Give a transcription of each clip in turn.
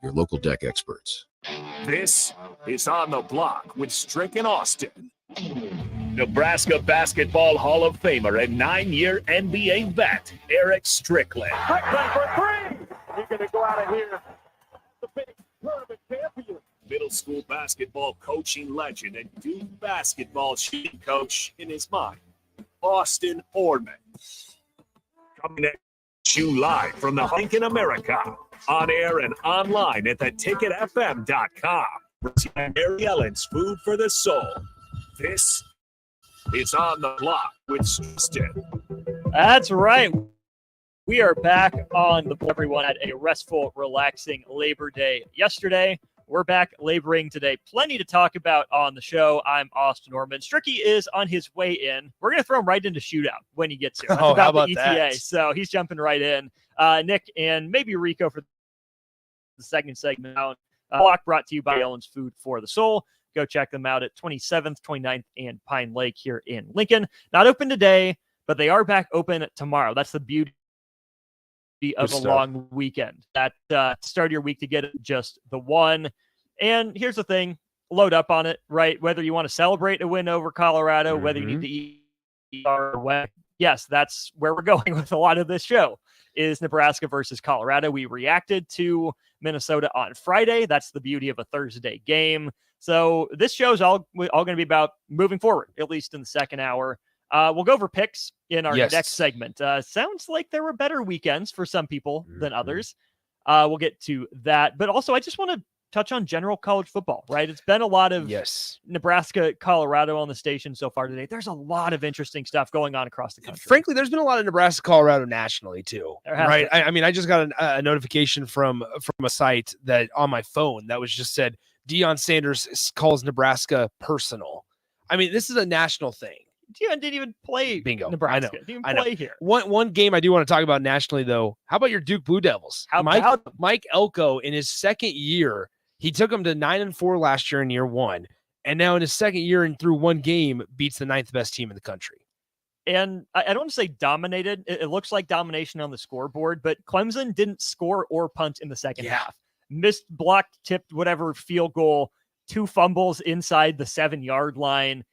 your local deck experts. This is On the Block with Strick and Austin. Nebraska Basketball Hall of Famer and 9-year NBA vet, Eric Strickland. Strickland for three! He's going to go out of here the big tournament champion. Middle school basketball coaching legend and Duke basketball shooting coach in his mind, Austin Orman. Coming at you live from the Lincoln America, on air and online at theticketfm.com. Mary Ellen's Food for the Soul. This is On the Block with Tristan. That's right. We are back on the block. Everyone had a restful, relaxing Labor Day yesterday. We're back laboring today. Plenty to talk about on the show. I'm Austin Orman. Stricky is on his way in. We're going to throw him right into shootout when he gets here. How about the ETA, that? so he's jumping right in. Nick and maybe Rico for the second segment. Block brought to you by Ellen's Food for the Soul. Go check them out at 27th, 29th, and Pine Lake here in Lincoln. Not open today, but they are back open tomorrow. That's the beauty of a long weekend. That start of your week to get just the one. And here's the thing, load up on it, right? Whether you want to celebrate a win over Colorado, whether you need to eat or what. Yes, that's where we're going with a lot of this show is Nebraska versus Colorado. We reacted to Minnesota on Friday. That's the beauty of a Thursday game. So this show's all going to be about moving forward, at least in the second hour. We'll go over picks in our next segment. Sounds like there were better weekends for some people than others. We'll get to that. But also, I just want to touch on general college football, right? It's been a lot of Nebraska, Colorado on the station so far today. There's a lot of interesting stuff going on across the country. Frankly, there's been a lot of Nebraska, Colorado nationally too, right? I mean, I just got a notification from a site that on my phone that was just said, Deion Sanders calls Nebraska personal. I mean, this is a national thing. Deion didn't even play Nebraska. I know. Didn't even play here. One game I do want to talk about nationally, though. How about your Duke Blue Devils? Mike Elko, in his second year, he took them to 9-4 last year in year one. And now in his second year and through one game, beats the 9th best team in the country. And I don't want to say dominated. It looks like domination on the scoreboard, but Clemson didn't score or punt in the second half. Missed, blocked, tipped, whatever field goal, 2 fumbles inside the 7-yard line,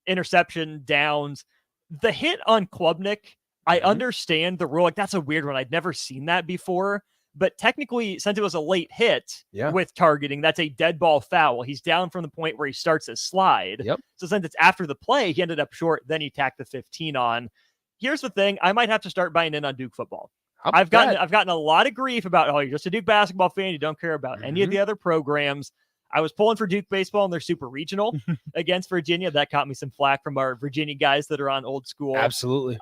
interception, downs. The hit on Klubnik, I understand the rule. Like, that's a weird one. I'd never seen that before. But technically, since it was a late hit with targeting, that's a dead ball foul. He's down from the point where he starts his slide. So since it's after the play, he ended up short. Then he tacked the 15 on. Here's the thing. I might have to start buying in on Duke football. I've gotten a lot of grief about, oh, you're just a Duke basketball fan. You don't care about any of the other programs. I was pulling for Duke baseball in their super regional against Virginia. That caught me some flack from our Virginia guys that are on Old School. Absolutely.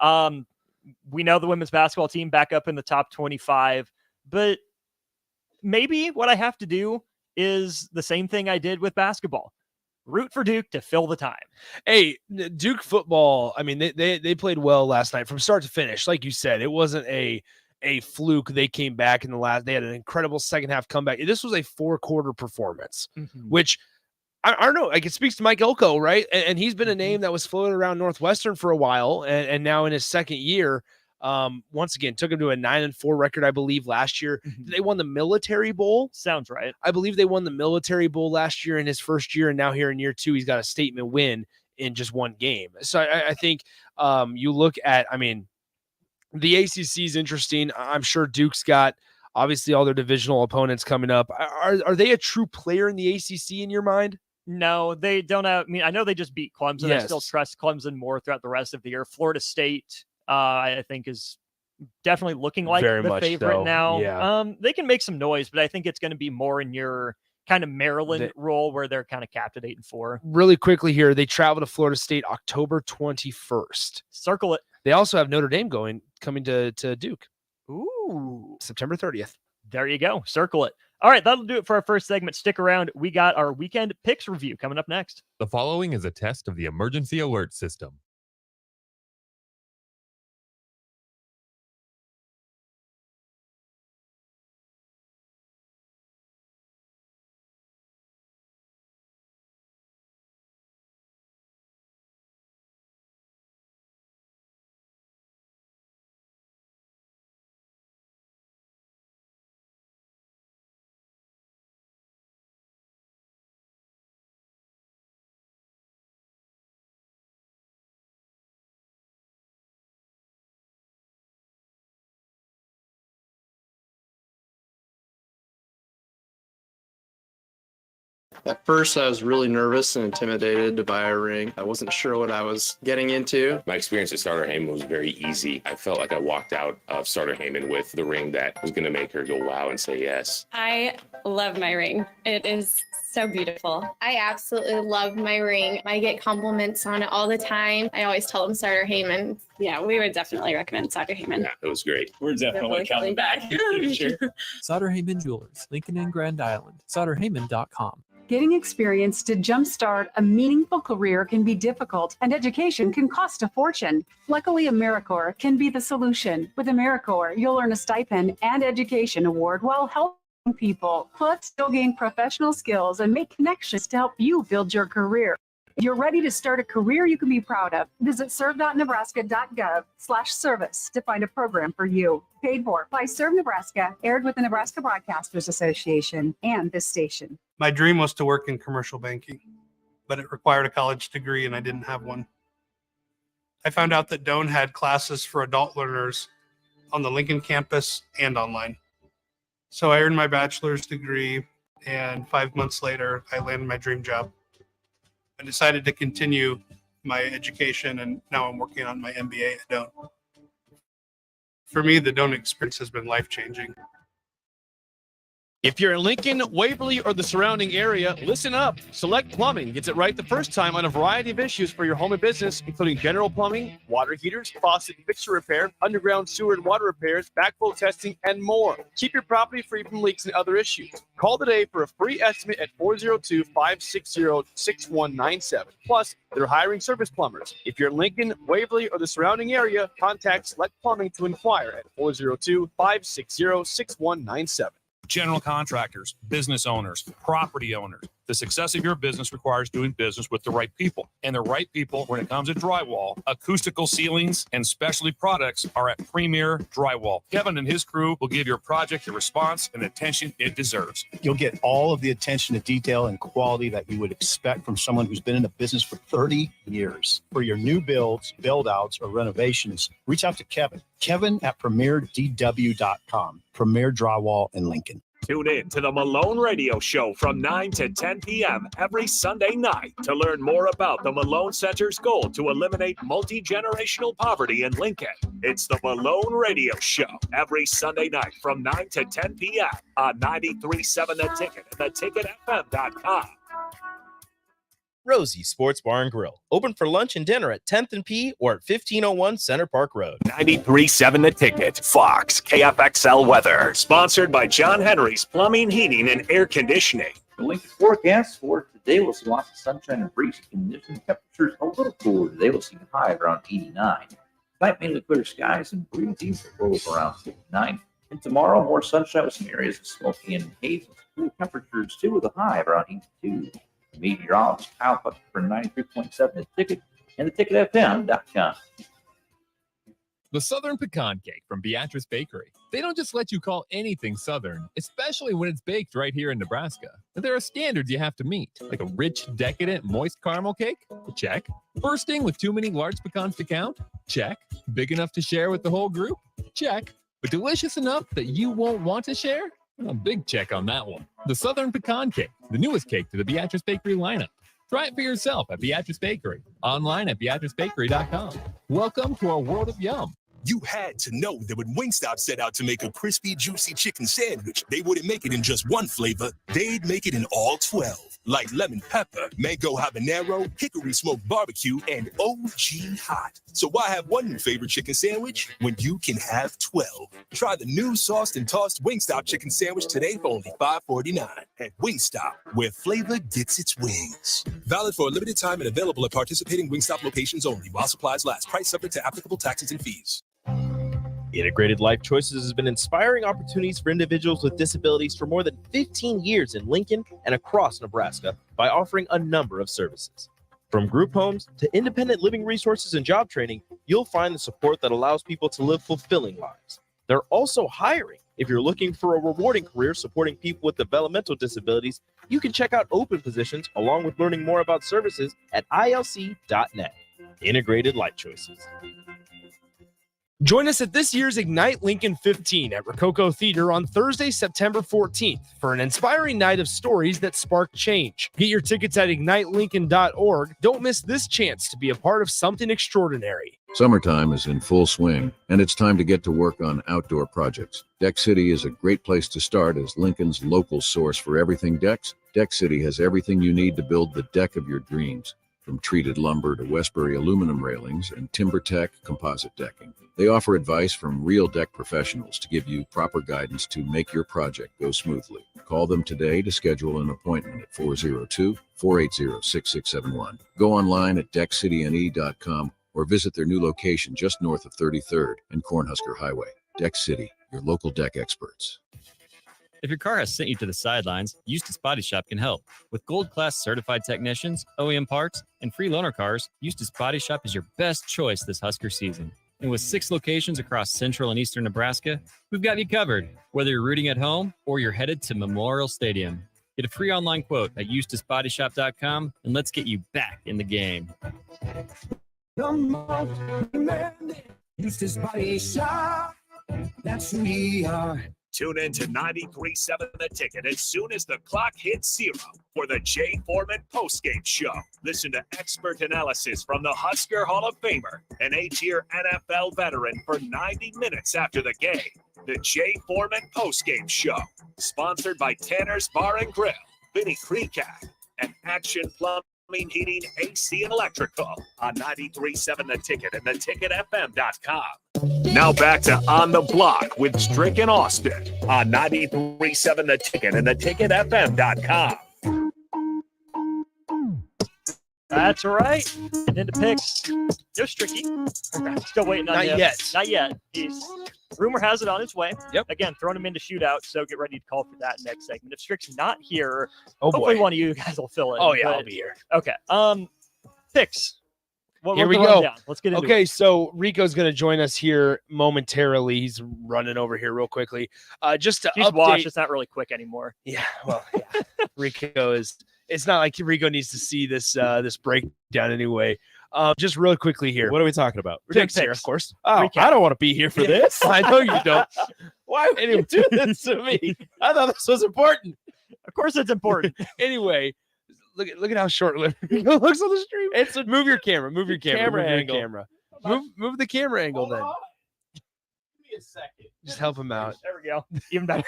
We know the women's basketball team back up in the top 25, but maybe what I have to do is the same thing I did with basketball. Root for Duke to fill the time. Hey, Duke football, I mean, they played well last night from start to finish. Like you said, it wasn't a fluke. They came back in they had an incredible second half comeback. This was a 4-quarter performance, which I don't know. Like, it speaks to Mike Elko, right? And he's been a name that was floated around Northwestern for a while. And now in his second year, once again, took him to a 9-4 record, I believe, last year. They won the Military Bowl. Sounds right. I believe they won the Military Bowl last year in his first year. And now here in year 2, he's got a statement win in just one game. So I think you look at, I mean, the ACC is interesting. I'm sure Duke's got obviously all their divisional opponents coming up. Are they a true player in the ACC in your mind? No, they don't have. I mean, I know they just beat Clemson. I still trust Clemson more throughout the rest of the year. Florida State, I think, is definitely looking like the favorite now. Yeah. They can make some noise, but I think it's going to be more in your kind of Maryland role where they're kind of capped at 8-4. Really quickly here, they travel to Florida State October 21st. Circle it. They also have Notre Dame coming to Duke. Ooh. September 30th. There you go. Circle it. All right, that'll do it for our first segment. Stick around. We got our weekend picks review coming up next. The following is a test of the emergency alert system. At first, I was really nervous and intimidated to buy a ring. I wasn't sure what I was getting into. My experience at Starter Heyman was very easy. I felt like I walked out of Starter Heyman with the ring that was going to make her go wow and say yes. I love my ring. It is so beautiful. I absolutely love my ring. I get compliments on it all the time. I always tell them Starter Heyman. Yeah, we would definitely recommend Starter Heyman. Yeah, it was great. We're definitely coming back. Sure. Sutter Heyman Jewelers, Lincoln and Grand Island. SutterHeyman.com. Getting experience to jumpstart a meaningful career can be difficult, and education can cost a fortune. Luckily, AmeriCorps can be the solution. With AmeriCorps, you'll earn a stipend and education award while helping people. Plus, you'll gain professional skills and make connections to help you build your career. If you're ready to start a career you can be proud of, visit serve.nebraska.gov/service to find a program for you. Paid for by Serve Nebraska, aired with the Nebraska Broadcasters Association and this station. My dream was to work in commercial banking, but it required a college degree and I didn't have one. I found out that Doane had classes for adult learners on the Lincoln campus and online. So I earned my bachelor's degree, and 5 months later, I landed my dream job. I decided to continue my education, and now I'm working on my MBA at Doane. For me, the Doane experience has been life-changing. If you're in Lincoln, Waverly, or the surrounding area, listen up. Select Plumbing gets it right the first time on a variety of issues for your home and business, including general plumbing, water heaters, faucet and fixture repair, underground sewer and water repairs, backflow testing, and more. Keep your property free from leaks and other issues. Call today for a free estimate at 402-560-6197. Plus, they're hiring service plumbers. If you're in Lincoln, Waverly, or the surrounding area, contact Select Plumbing to inquire at 402-560-6197. General contractors, business owners, property owners. The success of your business requires doing business with the right people. And the right people, when it comes to drywall, acoustical ceilings, and specialty products, are at Premier Drywall. Kevin and his crew will give your project the response and attention it deserves. You'll get all of the attention to detail and quality that you would expect from someone who's been in the business for 30 years. For your new builds, build-outs, or renovations, reach out to Kevin. Kevin at PremierDW.com. Premier Drywall in Lincoln. Tune in to the Malone Radio Show from 9 to 10 p.m. every Sunday night to learn more about the Malone Center's goal to eliminate multi-generational poverty in Lincoln. It's the Malone Radio Show every Sunday night from 9 to 10 p.m. on 93.7 The Ticket and theticketfm.com. Rosie Sports Bar and Grill. Open for lunch and dinner at 10th and P or at 1501 Center Park Road. 93.7 The Ticket, Fox, KFXL weather. Sponsored by John Henry's Plumbing, Heating, and Air Conditioning. The Lincoln forecast for today, we'll see lots of sunshine and breezy conditions. Temperatures a little cooler today. We'll see a high around 89. Tonight, mainly clear skies and breezy. Lows around 59. And tomorrow, more sunshine with some areas of smoky and hazy. Cool temperatures too, with a high around 82. Meteorologist Kyle Husker for 93.7 The Ticket and theticketfm.com. The Southern Pecan Cake from Beatrice Bakery. They don't just let you call anything Southern, especially when it's baked right here in Nebraska. But there are standards you have to meet, like a rich, decadent, moist caramel cake? Check. Bursting with too many large pecans to count? Check. Big enough to share with the whole group? Check. But delicious enough that you won't want to share? A big check on that one. The Southern Pecan Cake, the newest cake to the Beatrice Bakery lineup. Try it for yourself at Beatrice Bakery, online at BeatriceBakery.com. Welcome to our world of yum. You had to know that when Wingstop set out to make a crispy, juicy chicken sandwich, they wouldn't make it in just one flavor. They'd make it in all 12, like lemon pepper, mango habanero, hickory smoked barbecue, and OG hot. So why have one new favorite chicken sandwich when you can have 12? Try the new sauced and tossed Wingstop chicken sandwich today for only $5.49 at Wingstop, where flavor gets its wings. Valid for a limited time and available at participating Wingstop locations only while supplies last. Price subject to applicable taxes and fees. Integrated Life Choices has been inspiring opportunities for individuals with disabilities for more than 15 years in Lincoln and across Nebraska by offering a number of services. From group homes to independent living resources and job training, you'll find the support that allows people to live fulfilling lives. They're also hiring. If you're looking for a rewarding career supporting people with developmental disabilities, you can check out open positions along with learning more about services at ilc.net. Integrated Life Choices. Join us at this year's Ignite Lincoln 15 at Rococo Theater on Thursday, September 14th for an inspiring night of stories that spark change. Get your tickets at ignitelincoln.org. Don't miss this chance to be a part of something extraordinary. Summertime is in full swing, and it's time to get to work on outdoor projects. Deck City is a great place to start as Lincoln's local source for everything decks. Deck City has everything you need to build the deck of your dreams, from treated lumber to Westbury aluminum railings and TimberTech composite decking. They offer advice from real deck professionals to give you proper guidance to make your project go smoothly. Call them today to schedule an appointment at 402-480-6671. Go online at deckcityne.com or visit their new location just north of 33rd and Cornhusker Highway. Deck City, your local deck experts. If your car has sent you to the sidelines, Eustace Body Shop can help. With gold-class certified technicians, OEM parts, and free loaner cars, Eustace Body Shop is your best choice this Husker season. And with 6 locations across central and eastern Nebraska, we've got you covered, whether you're rooting at home or you're headed to Memorial Stadium. Get a free online quote at EustaceBodyShop.com, and let's get you back in the game. Eustace Body Shop. That's who we are. Tune in to 93.7 The Ticket as soon as the clock hits 0 for the Jay Foreman postgame show. Listen to expert analysis from the Husker Hall of Famer, an 8-year NFL veteran, for 90 minutes after the game. The Jay Foreman postgame show, sponsored by Tanner's Bar and Grill, Vinny Creekat, and Action Plumbing, Heating, AC, and Electrical on 93.7 The Ticket and theticketfm.com. Now back to On the Block with Strick and Austin on 93.7 The Ticket and theticketfm.com. That's right. And into picks. No Stricky. Still waiting on Not him. yet. Not yet. Rumor has it on its way. Yep. Again, throwing him into shootout, so get ready to call for that next segment. If Strick's not here, Oh, hopefully boy. one of you guys will fill in. Oh, yeah, but- I'll be here. Okay. Picks. Here we What's the go. rundown? Let's get into Okay, it. so Rico's going to join us here momentarily. He's running over here real quickly. Just to He's update. watched. It's not really quick anymore. Yeah, well, yeah. Rico is. It's not like Rico needs to see this this breakdown anyway. Just real quickly here. What are we talking about? Picks here, of course. Oh, Recap. I don't want to be here for this. I know you don't. Why would you do this to me? I thought this was important. Of course, it's important. Anyway, look at how short Rico looks on the stream. Move your camera. Move your camera. Camera move your angle. camera. Move the camera angle then. Give me a second. Just help him out. There we go. Even better.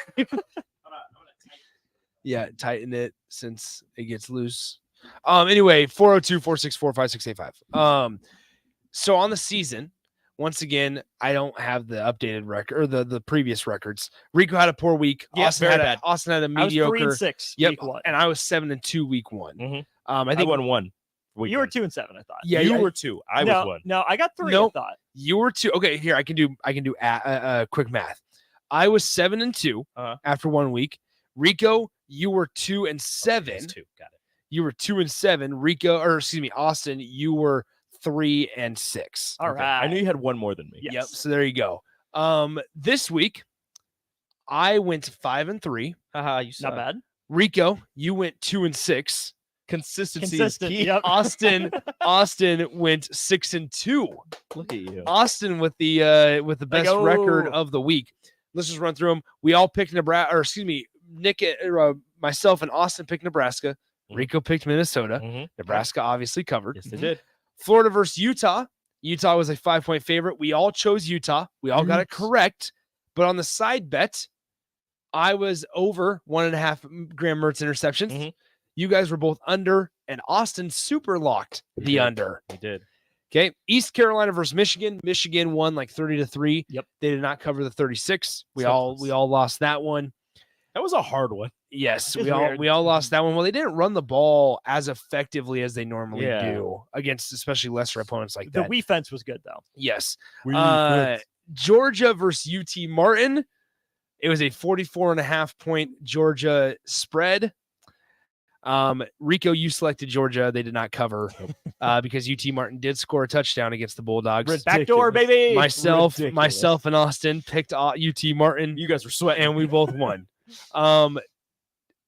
Yeah, tighten it since it gets loose. Anyway, 402-464-5685. So on the season, once again, I don't have the updated record or the previous records. Rico had a poor week. Yeah, Austin very had bad. Austin had a I was mediocre 3-6 Yep, week 1. and I was 7-2 week 1. Mhm. I think won 1. You were 2-7, I thought. Yeah, you yeah. were 2. I no, was 1. No, I got 3. Nope. I thought. You were 2. Okay, here I can do quick math. I was 7-2 after 1 week. Rico, you were 2-7. 2. Got it. You were 2-7. Austin, you were 3-6. All right. I knew you had 1 more than me. Yes. Yep. So there you go. This week I went 5-3. Haha, you suck. Not bad. Rico, you went 2-6. Consistency Consistent. is key. Yep. Austin went 6-2. Look at you. Austin with the best go. record of the week. Let's just run through them. We all picked Nebraska, or excuse me, Nick, myself, and Austin picked Nebraska. Rico picked Minnesota. Nebraska obviously covered. Yes, they did. Florida versus Utah. Utah was a 5-point favorite. We all chose Utah. We all got it correct. But on the side bet, I was over 1.5 Graham Mertz interceptions. You guys were both under, and Austin super locked the under. He did. Okay. East Carolina versus Michigan. Michigan won like 30-3. Yep. They did not cover the 36. We So all lost that one. That was a hard one. Yes, It's we weird. all lost that one. Well, they didn't run the ball as effectively as they normally Yeah. do against especially lesser opponents like The that. Wii fence was good though. Yes. We Georgia versus UT Martin. It was a 44.5 point Georgia spread. Rico, you selected Georgia. They did not cover because UT Martin did score a touchdown against the Bulldogs. Backdoor, baby. Myself and Austin picked UT Martin. You guys were sweating. And we both won.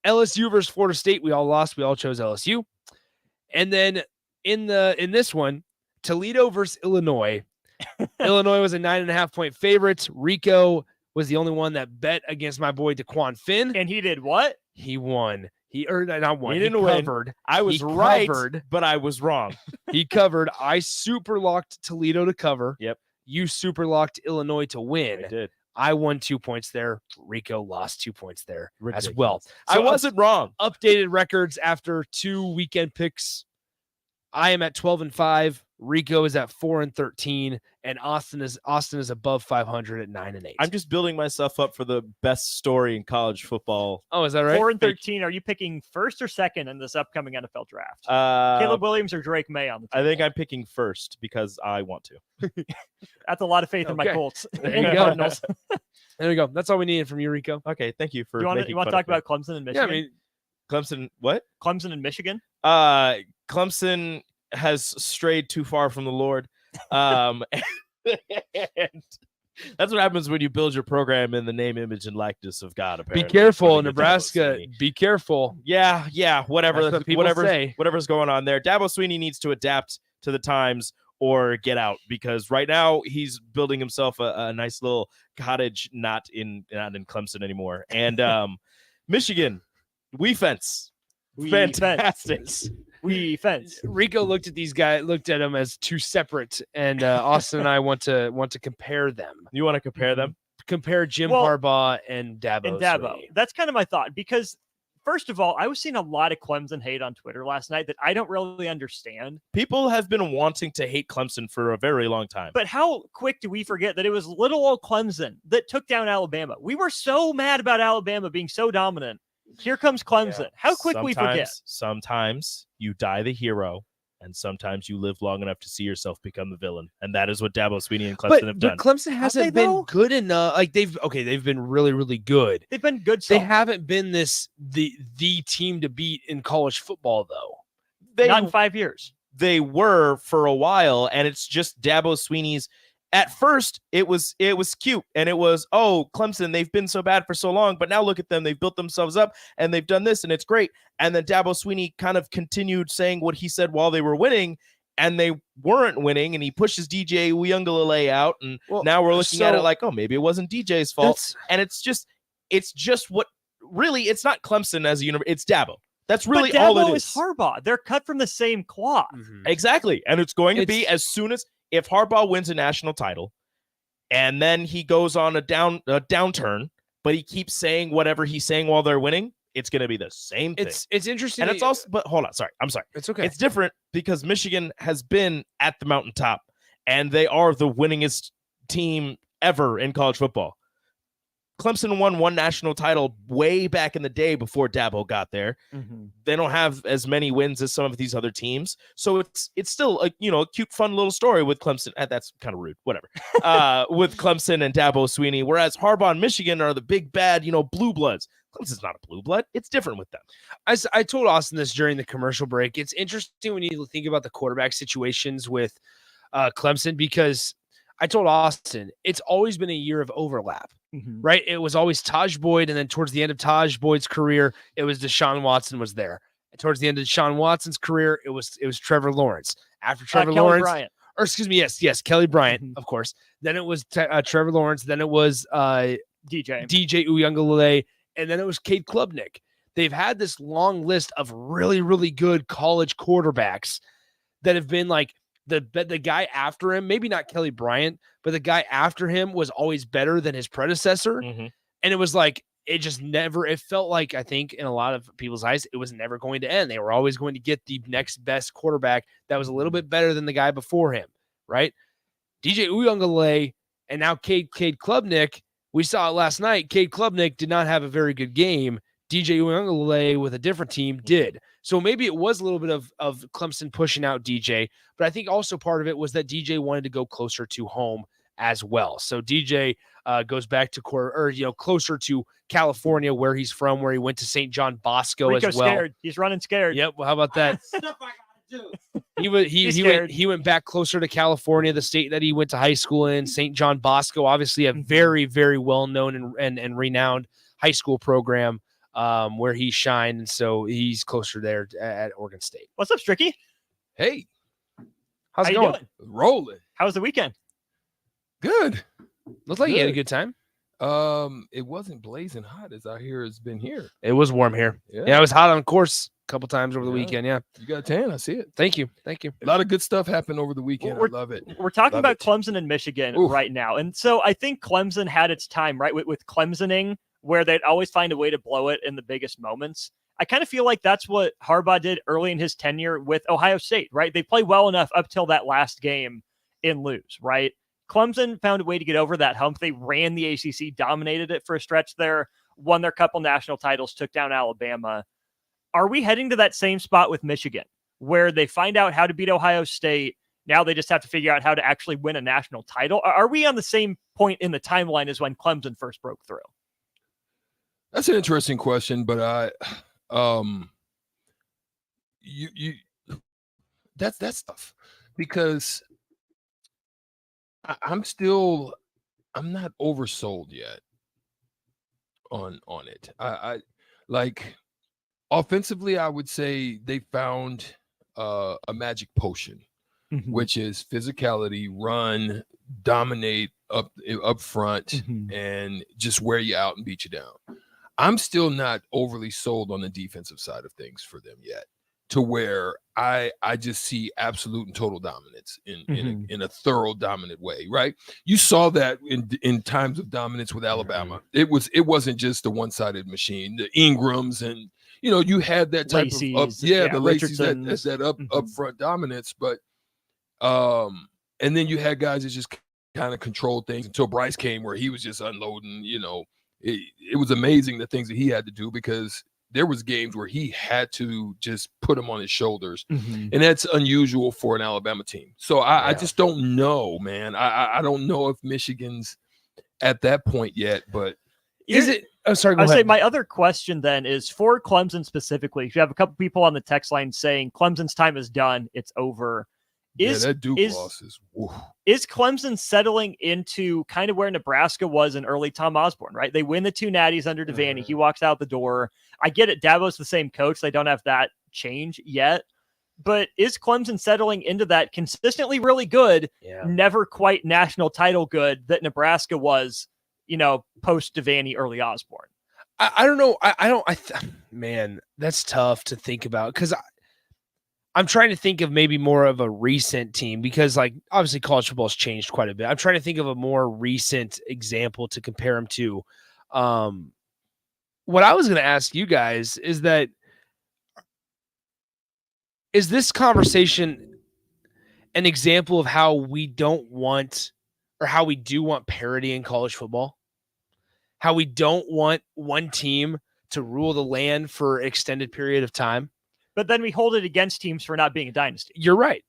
LSU versus Florida State. We all lost. We all chose LSU. And then in this one, Toledo versus Illinois. Illinois was a 9.5-point favorite. Rico was the only one that bet against my boy DeQuan Finn. And he did what? He won. He earned not one. He He didn't win. covered. I was He right, covered. but I was wrong. He covered. I super locked Toledo to cover. Yep. You super locked Illinois to win. I did. I won 2 points there. Rico lost 2 points there Ridiculous. as well. I wasn't wrong. Updated records after 2 weekend picks. I am at 12-5. Rico is at 4-13, and Austin is above 500 at 9-8. I'm just building myself up for the best story in college football. Oh, is that right? 4-13. Are you picking first or second in this upcoming NFL draft? Uh, Caleb Williams or Drake May on the team? I think I'm picking first because I want to. That's a lot of faith in my Okay. Colts. There you go. There we go. That's all we needed from you, Rico. Okay, thank you for. You want making to fun talk of me. about Clemson and Yeah, Michigan? I mean, Clemson? What? Clemson and Michigan. Clemson has strayed too far from the Lord. And that's what happens when you build your program in the name, image, and likeness of God. be Apparently, careful, according to Nebraska. Dabo Swinney. Be careful. Yeah. Whatever. That's what people say. Whatever's going on there. Dabo Swinney needs to adapt to the times or get out, because right now he's building himself a nice little cottage, not in Clemson anymore. And Michigan, we fence. Fantastic. We fence. Rico looked at these guys, looked at them as two separate, and Austin and I want to compare them. You want to compare them? Compare Jim Well, Harbaugh and Dabo. And Dabo. Swinney. That's kind of my thought, because first of all, I was seeing a lot of Clemson hate on Twitter last night that I don't really understand. People have been wanting to hate Clemson for a very long time. But how quick do we forget that it was little old Clemson that took down Alabama? We were so mad about Alabama being so dominant. Here comes Clemson. How quick we forget. Sometimes you die the hero, and sometimes you live long enough to see yourself become the villain. And that is what Dabo Swinney and Clemson have done. But Clemson hasn't been good enough. Like they've been really, really good. They've been good. They haven't been the team to beat in college football, though. Not in 5 years. They were for a while, and it's just Dabo Swinney's. At first, it was cute, and it was, oh, Clemson, they've been so bad for so long, but now look at them. They've built themselves up, and they've done this, and it's great. And then Dabo Swinney kind of continued saying what he said while they were winning, and they weren't winning, and he pushes DJ Uyunglele out, and now we're looking at it like, oh, maybe it wasn't DJ's fault. And it's just what really, it's not Clemson as a university, it's Dabo. That's really but all Dabo it is Harbaugh. They're cut from the same cloth. Exactly. And it's going to be as soon as if Harbaugh wins a national title and then he goes on a downturn, but he keeps saying whatever he's saying while they're winning, it's going to be the same thing. It's interesting. And it's also, but hold on. Sorry. I'm sorry. It's okay. It's different because Michigan has been at the mountaintop and they are the winningest team ever in college football. Clemson won one national title way back in the day before Dabo got there. They don't have as many wins as some of these other teams. So it's still a cute, fun little story with Clemson. That's kind of rude. Whatever. With Clemson and Dabo Swinney, whereas Harbaugh and Michigan are the big bad, blue bloods. Clemson's not a blue blood. It's different with them. I told Austin this during the commercial break. It's interesting when you think about the quarterback situations with Clemson, because I told Austin it's always been a year of overlap. Right? It was always Taj Boyd, and then towards the end of Taj Boyd's career, it was Deshaun Watson was there. And towards the end of Deshaun Watson's career, it was Trevor Lawrence. After Trevor Lawrence, Bryant. or excuse me, yes, Kelly Bryant, of course. Then it was Trevor Lawrence. Then it was DJ Uyunglele, and then it was Cade Klubnik. They've had this long list of really, really good college quarterbacks that have been like, the guy after him, maybe not Kelly Bryant, but the guy after him was always better than his predecessor. And it was like, it felt like, I think in a lot of people's eyes, it was never going to end. They were always going to get the next best quarterback that was a little bit better than the guy before him, right? DJ Uyunglele and now Cade Klubnik, we saw it last night. Cade Klubnik did not have a very good game. DJ Uyunglele with a different team did. So maybe it was a little bit of Clemson pushing out DJ, but I think also part of it was that DJ wanted to go closer to home as well. So DJ goes back to closer to California, where he's from, where he went to St. John Bosco Rico's as well. Scared. He's running scared. Yep. Well, how about that? He went back closer to California, the state that he went to high school in. St. John Bosco, obviously a very, very well known and renowned high school program. Where he shined, and so he's closer there at Oregon State. What's up, Stricky? Hey, how's How it you going? doing? Rolling. How was the weekend? Good. Looks like you had a good time. It wasn't blazing hot as I hear it's been here. It was warm here. Yeah. It was hot on course a couple times over the Yeah. weekend. Yeah. You got a tan. I see it. Thank you. A lot of good stuff happened over the weekend. I love it. We're talking Love about it. Clemson and Michigan Oof. right now. And so I think Clemson had its time, right? With Clemsoning, where they'd always find a way to blow it in the biggest moments. I kind of feel like that's what Harbaugh did early in his tenure with Ohio State, right? They play well enough up till that last game and lose, right? Clemson found a way to get over that hump. They ran the ACC, dominated it for a stretch there, won their couple national titles, took down Alabama. Are we heading to that same spot with Michigan, where they find out how to beat Ohio State? Now they just have to figure out how to actually win a national title. Are we on the same point in the timeline as when Clemson first broke through? That's an interesting question, but that's tough because I'm not oversold yet on it. I like offensively, I would say they found a magic potion, which is physicality, run, dominate up front, and just wear you out and beat you down. I'm still not overly sold on the defensive side of things for them yet, to where I just see absolute and total dominance in a thorough dominant way, right? You saw that in times of dominance with Alabama. It wasn't just a one-sided machine. The Ingrams and you had that type of the Lacey's that up front dominance, but and then you had guys that just kind of controlled things until Bryce came, where he was just unloading. It was amazing the things that he had to do, because there was games where he had to just put him on his shoulders, and that's unusual for an Alabama team. So I just don't know, man. I don't know if Michigan's at that point yet, but is it? Oh, sorry. I say my other question then is for Clemson specifically. If you have a couple people on the text line saying Clemson's time is done, it's over. That Duke loss is Clemson settling into kind of where Nebraska was in early Tom Osborne, right? They win the two natties under Devaney. He walks out the door. I get it. Dabo's the same coach. They don't have that change yet. But is Clemson settling into that consistently really good, never quite national title good that Nebraska was, post Devaney, early Osborne? I don't know. Man, that's tough to think about, because I'm trying to think of maybe more of a recent team, because obviously college football has changed quite a bit. I'm trying to think of a more recent example to compare them to. What I was going to ask you guys is this conversation an example of how we don't want, or how we do want parity in college football? How we don't want one team to rule the land for an extended period of time? But then we hold it against teams for not being a dynasty. You're right.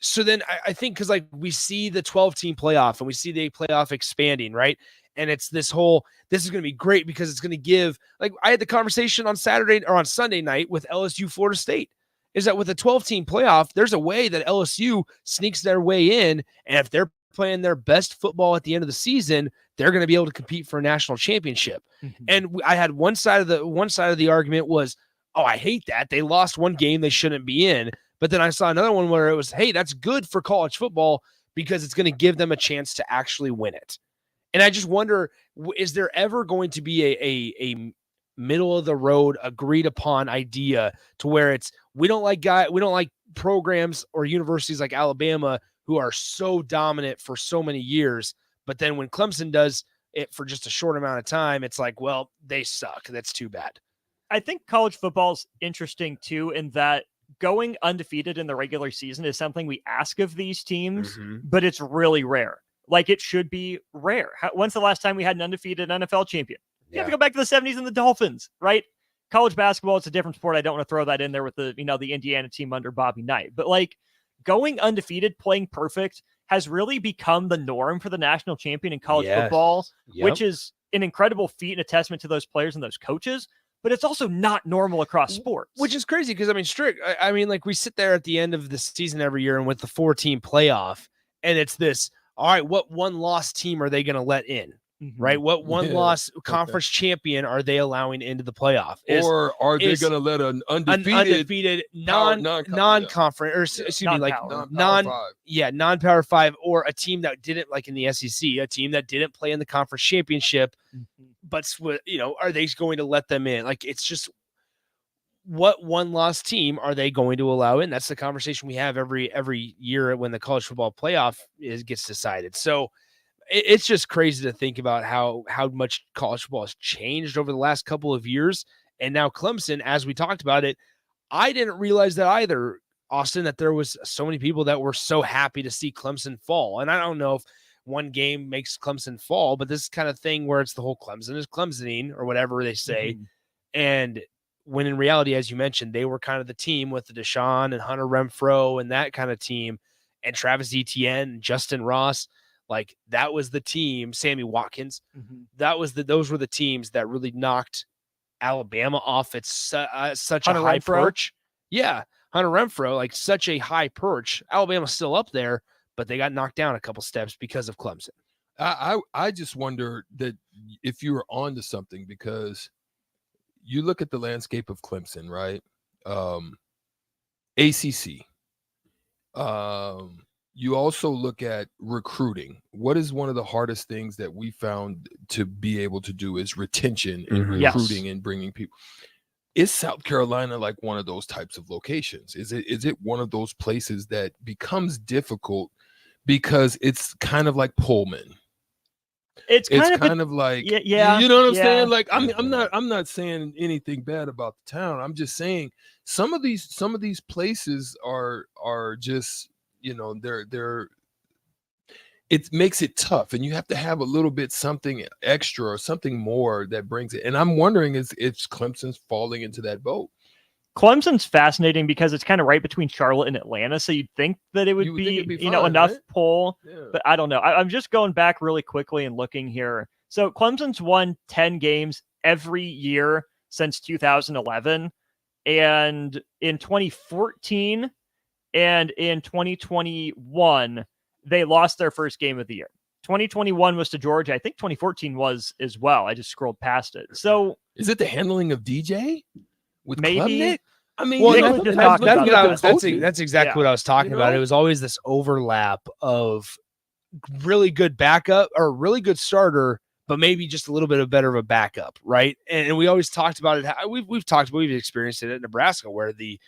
So then I think, because we see the 12-team playoff and we see the playoff expanding, right? And it's this is going to be great, because it's going to give, I had the conversation on Saturday or on Sunday night with LSU Florida State, is that with a 12-team playoff, there's a way that LSU sneaks their way in. And if they're playing their best football at the end of the season, they're going to be able to compete for a national championship. And I had one side of the argument was, oh, I hate that. They lost one game they shouldn't be in. But then I saw another one where it was, hey, that's good for college football, because it's going to give them a chance to actually win it. And I just wonder, is there ever going to be a middle of the road, agreed upon idea to where it's, we don't like programs or universities like Alabama who are so dominant for so many years, but then when Clemson does it for just a short amount of time, it's like, well, they suck. That's too bad. I think college football's interesting too, in that going undefeated in the regular season is something we ask of these teams, but it's really rare. It should be rare. When's the last time we had an undefeated NFL champion? You have to go back to the 70s and the Dolphins, right? College basketball, it's a different sport. I don't want to throw that in there with the Indiana team under Bobby Knight, but going undefeated, playing perfect has really become the norm for the national champion in college football, which is an incredible feat and a testament to those players and those coaches. But it's also not normal across sports. Which is crazy, because, Strick, we sit there at the end of the season every year and with the 4-team playoff, and it's this, all right, what one-loss team are they going to let in? right? What one-loss conference champion are they allowing into the playoff? Or are they going to let an undefeated non-conference, or excuse me, like non-power 5, or a team that didn't, like in the SEC, a team that didn't play in the conference championship, but are they going to let them in? Like, it's just, what one-loss team are they going to allow in? That's the conversation we have every year when the college football playoff gets decided. So it's just crazy to think about how much college football has changed over the last couple of years. And now Clemson, as we talked about it, I didn't realize that either, Austin, that there was so many people that were so happy to see Clemson fall. And I don't know if one game makes Clemson fall, but this kind of thing where it's the whole Clemson is Clemsoning, or whatever they say. And when in reality, as you mentioned, they were kind of the team with the Deshaun and Hunter Renfrow and that kind of team, and Travis Etienne, Justin Ross. Like, that was the team, Sammy Watkins. Those were the teams that really knocked Alabama off its such Hunter a high Renfrow? perch. Yeah, Hunter Renfrow, like such a high perch. Alabama's still up there, but they got knocked down a couple steps because of Clemson. I just wonder that if you were onto something, because you look at the landscape of Clemson, right? ACC. You also look at recruiting. What is one of the hardest things that we found to be able to do is retention and recruiting and bringing people. Is South Carolina like one of those types of locations? Is it one of those places that becomes difficult because it's kind of like Pullman? It's kind of like, yeah, you know what I'm saying? Like, I'm not saying anything bad about the town. I'm just saying some of these places are just, they're it makes it tough, and you have to have a little bit something extra or something more that brings it. And I'm wondering if Clemson's falling into that boat. Clemson's fascinating because it's kind of right between Charlotte and Atlanta, so you'd think that it would be fine, enough right? pull, but I don't know. I'm just going back really quickly and looking here. So Clemson's won 10 games every year since 2011, and in 2014 and in 2021, they lost their first game of the year. 2021 was to Georgia. I think 2014 was as well. I just scrolled past it. So is it the handling of DJ? With maybe Klubnik? I mean, well, that's exactly what I was talking about. It was always this overlap of really good backup or really good starter, but maybe just a little bit of better of a backup, right? And we always talked about it. We've experienced it at Nebraska, where the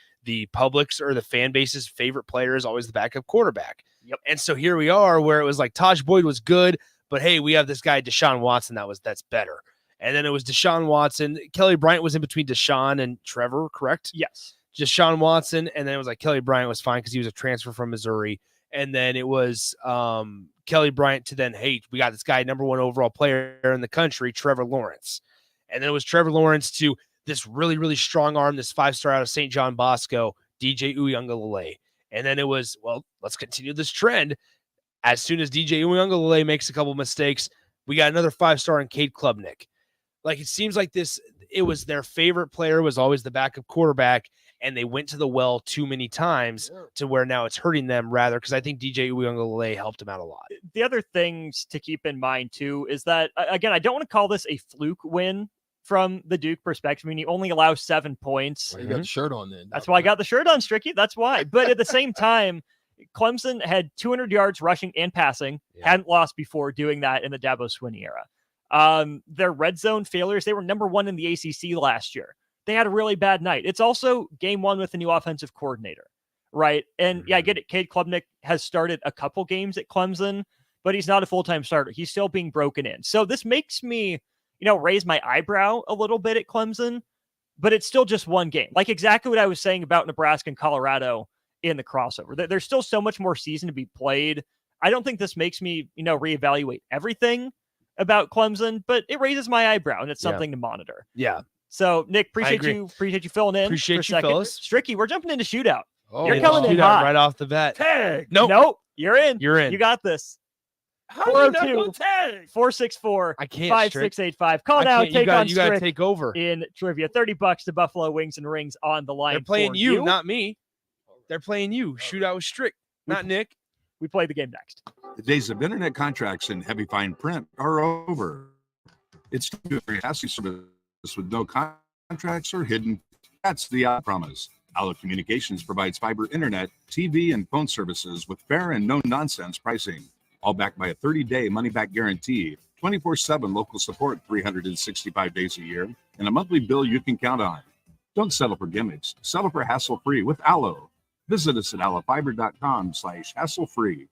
public's or the fan base's favorite player is always the backup quarterback. Yep. And so here we are, where it was like Taj Boyd was good, but hey, we have this guy Deshaun Watson that's better. And then it was Deshaun Watson. Kelly Bryant was in between Deshaun and Trevor, correct? Yes. Deshaun Watson, and then it was like Kelly Bryant was fine because he was a transfer from Missouri. And then it was Kelly Bryant to then, hey, we got this guy, number 1 overall player in the country, Trevor Lawrence. And then it was Trevor Lawrence to this really, really strong arm, this 5-star out of St. John Bosco, DJ Uiagalelei. And then it was, well, let's continue this trend. As soon as DJ Uiagalelei makes a couple mistakes, we got another 5-star in Cade Klubnik. Like, it seems like it was their favorite player was always the backup quarterback, and they went to the well too many times to where now it's hurting them rather, because I think DJ Uiagalelei helped him out a lot. The other things to keep in mind, too, is that, again, I don't want to call this a fluke win from the Duke perspective. I mean, you only allow 7 points. Well, you got the shirt on then. That's why I got the shirt on, Stricky. That's why. But at the same time, Clemson had 200 yards rushing and passing. Hadn't lost before doing that in the Dabo Swinney era. Their red zone failures, they were number 1 in the ACC last year. They had a really bad night. It's also game 1 with a new offensive coordinator, right? And yeah, I get it. Cade Klubnik has started a couple games at Clemson, but he's not a full-time starter. He's still being broken in. So this makes me, raise my eyebrow a little bit at Clemson, but it's still just one game. Like exactly what I was saying about Nebraska and Colorado in the crossover. There's still so much more season to be played. I don't think this makes me, reevaluate everything about Clemson, but it raises my eyebrow, and it's something to monitor. Yeah. So, Nick, appreciate you filling in. Appreciate for a you, second. fellas. Stricky, we're jumping into shootout. Oh, you're coming in shootout hot right off the bat. Tag. Nope. You're in. You're in. You got this. How you not gonna 402-464. I can't. 5685. Call now. You got to Strick take over in trivia. $30 to Buffalo Wings and Rings on the line. They're playing for you, not me. They're playing you. Shootout with Strick, not Nick. We play the game next. The days of internet contracts and heavy fine print are over. It's a very hassle service with no contracts or hidden. That's the promise. Allo Communications provides fiber internet, TV, and phone services with fair and no-nonsense pricing, all backed by a 30-day money-back guarantee, 24/7 local support 365 days a year, and a monthly bill you can count on. Don't settle for gimmicks. Settle for hassle-free with Allo. Visit us at allofiber.com/hassle-free.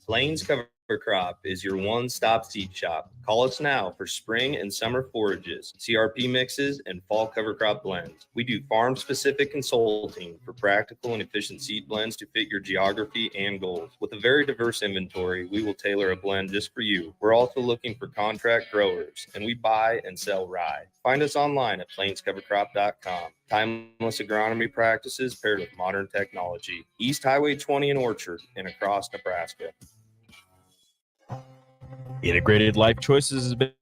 Plains Cover Crop is your one-stop seed shop. Call us now for spring and summer forages, CRP mixes, and fall cover crop blends. We do farm-specific consulting for practical and efficient seed blends to fit your geography and goals. With a very diverse inventory, we will tailor a blend just for you. We're also looking for contract growers, and we buy and sell rye. Find us online at plainscovercrop.com. Timeless agronomy practices paired with modern technology. East Highway 20 in Orchard and across Nebraska. Integrated Life Choices has been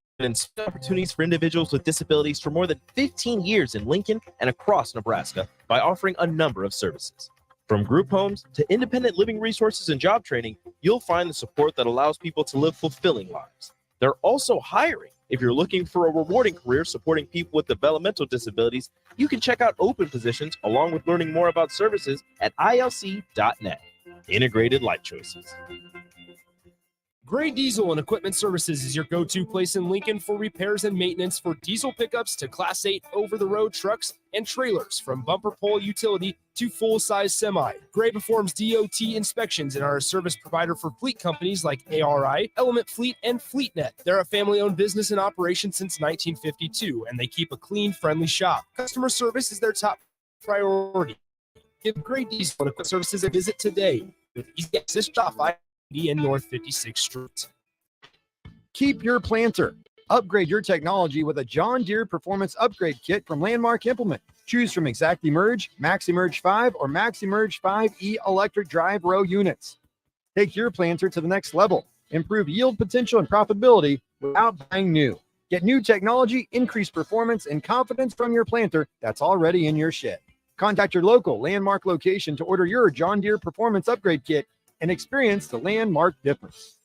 opportunities for individuals with disabilities for more than 15 years in Lincoln and across Nebraska by offering a number of services. From group homes to independent living resources and job training, you'll find the support that allows people to live fulfilling lives. They're also hiring. If you're looking for a rewarding career supporting people with developmental disabilities, you can check out open positions along with learning more about services at ilc.net. Integrated Life Choices. Gray Diesel and Equipment Services is your go-to place in Lincoln for repairs and maintenance for diesel pickups to Class 8 over-the-road trucks and trailers, from bumper pole utility to full-size semi. Gray performs DOT inspections and are a service provider for fleet companies like ARI, Element Fleet, and FleetNet. They're a family-owned business in operation since 1952, and they keep a clean, friendly shop. Customer service is their top priority. Give Gray Diesel and Equipment Services a visit today with easy access to and North 56th Street. Keep your planter. Upgrade your technology with a John Deere Performance Upgrade Kit from Landmark Implement. Choose from ExactEmerge, MaxEmerge 5, or MaxEmerge 5E electric drive row units. Take your planter to the next level. Improve yield potential and profitability without buying new. Get new technology, increased performance, and confidence from your planter that's already in your shed. Contact your local Landmark location to order your John Deere Performance Upgrade Kit and experience the Landmark difference.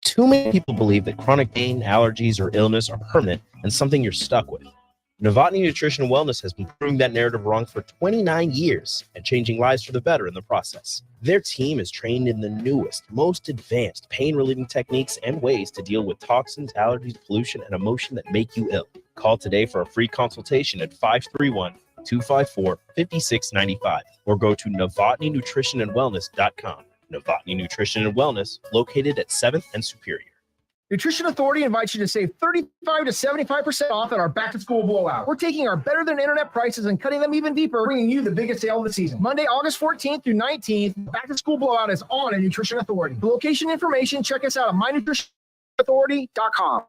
Too many people believe that chronic pain, allergies, or illness are permanent and something you're stuck with. Novotny Nutrition and Wellness has been proving that narrative wrong for 29 years and changing lives for the better in the process. Their team is trained in the newest, most advanced pain-relieving techniques and ways to deal with toxins, allergies, pollution, and emotion that make you ill. Call today for a free consultation at 531-254-5695 or go to novotnynutritionandwellness.com. Novotny Nutrition and Wellness, located at 7th and Superior. Nutrition Authority invites you to save 35 to 75% off at our back-to-school blowout. We're taking our better-than-internet prices and cutting them even deeper, bringing you the biggest sale of the season. Monday, August 14th through 19th, back-to-school blowout is on at Nutrition Authority. For location information, check us out at mynutritionauthority.com.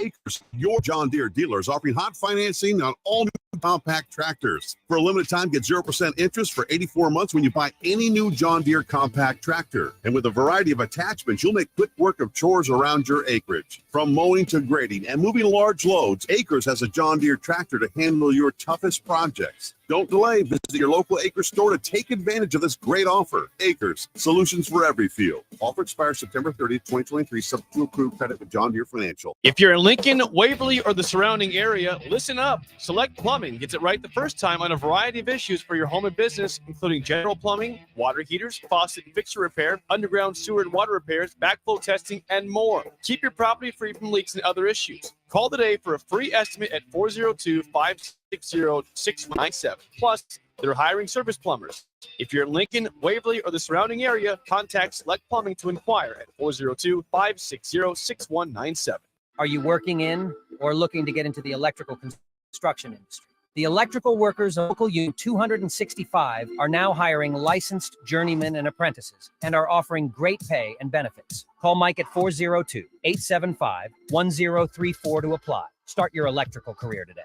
Your John Deere dealer is offering hot financing on all new compact tractors. For a limited time, get 0% interest for 84 months when you buy any new John Deere compact tractor. And with a variety of attachments, you'll make quick work of chores around your acreage. From mowing to grading and moving large loads, Acres has a John Deere tractor to handle your toughest projects. Don't delay. Visit your local Acres store to take advantage of this great offer. Acres, solutions for every field. Offer expires September 30th, 2023. Subject to approved credit with John Deere Financial. If you're in Lincoln, Waverly, or the surrounding area, listen up. Select Plumbing gets it right the first time on a variety of issues for your home and business, including general plumbing, water heaters, faucet and fixture repair, underground sewer and water repairs, backflow testing, and more. Keep your property free from leaks and other issues. Call today for a free estimate at 402-560-6197. Plus, they're hiring service plumbers. If you're in Lincoln, Waverly, or the surrounding area, contact Select Plumbing to inquire at 402-560-6197. Are you working in or looking to get into the electrical construction industry? The Electrical Workers Local Union 265 are now hiring licensed journeymen and apprentices and are offering great pay and benefits. Call Mike at 402-875-1034 to apply. Start your electrical career today.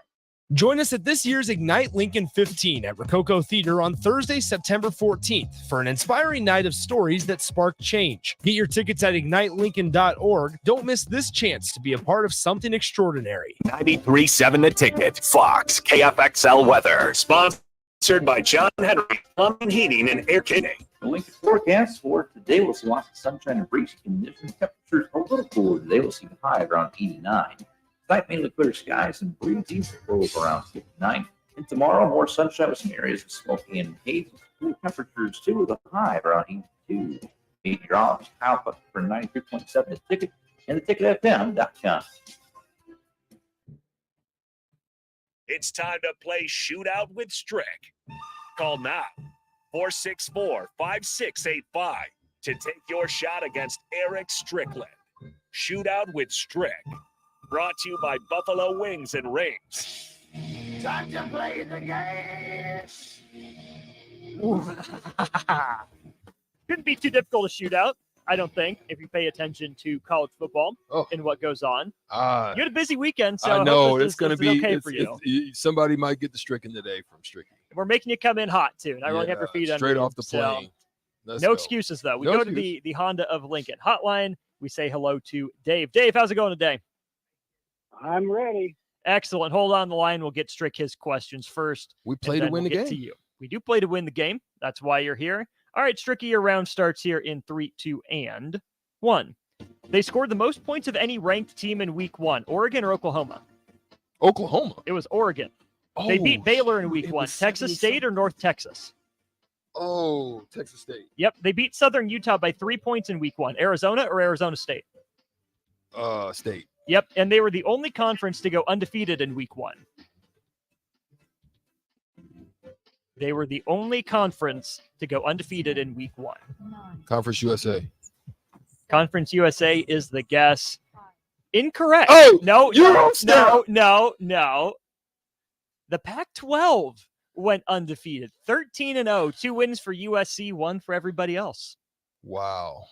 Join us at this year's Ignite Lincoln 15 at Rococo Theater on Thursday, September 14th for an inspiring night of stories that spark change. Get your tickets at ignitelincoln.org. Don't miss this chance to be a part of something extraordinary. 93.7 The Ticket. Fox, KFXL weather. Sponsored Sponsored by John Henry Plumbing, Heating, and Air Conditioning. The Lincoln forecast for today will see lots of sunshine and breezy conditions. Temperatures a little cooler today. We'll see the high around 89. Tonight, mainly clear skies and breezy. Low around 59. And tomorrow, more sunshine with some areas of smoky and hazy. Cool temperatures too, with a high around 82. Meteorologist Kyle Puck for 93.7 the ticket and theticketfm.com. It's time to play Shootout with Strick. Call now, 464-5685, to take your shot against Eric Strickland. Shootout with Strick. Brought to you by Buffalo Wings and Rings. Time to play the game. Couldn't be too difficult to shoot out, I don't think, if you pay attention to college football and what goes on. You had a busy weekend, so I know hope it's going to be okay for you. Somebody might get the stricken today from Stricky. We're making you come in hot too. Not really have your feet straight under off the you, plane. So Let's no go. excuses though. We No go to the Honda of Lincoln hotline. We say hello to Dave. Dave, how's it going today? I'm ready. Excellent. Hold on the line. We'll get Strick his questions first. We play and to then win we'll the get game. To you. We do play to win the game. That's why you're here. All right, Stricky, your round starts here in 3, 2, and 1. They scored the most points of any ranked team in week 1. Oregon or Oklahoma? Oklahoma. It was Oregon. They beat Baylor in week it 1. was Texas 70 State or North Texas? Oh, Texas State. Yep, they beat Southern Utah by 3 points in week 1. Arizona or Arizona State? State. Yep, and they were the only conference to go undefeated in week 1. They were the only conference to go undefeated in week 1. Conference USA. Conference USA is the guess. Incorrect. Oh, no. The Pac-12 went undefeated, 13-0, 2 wins for USC, 1 for everybody else. Wow.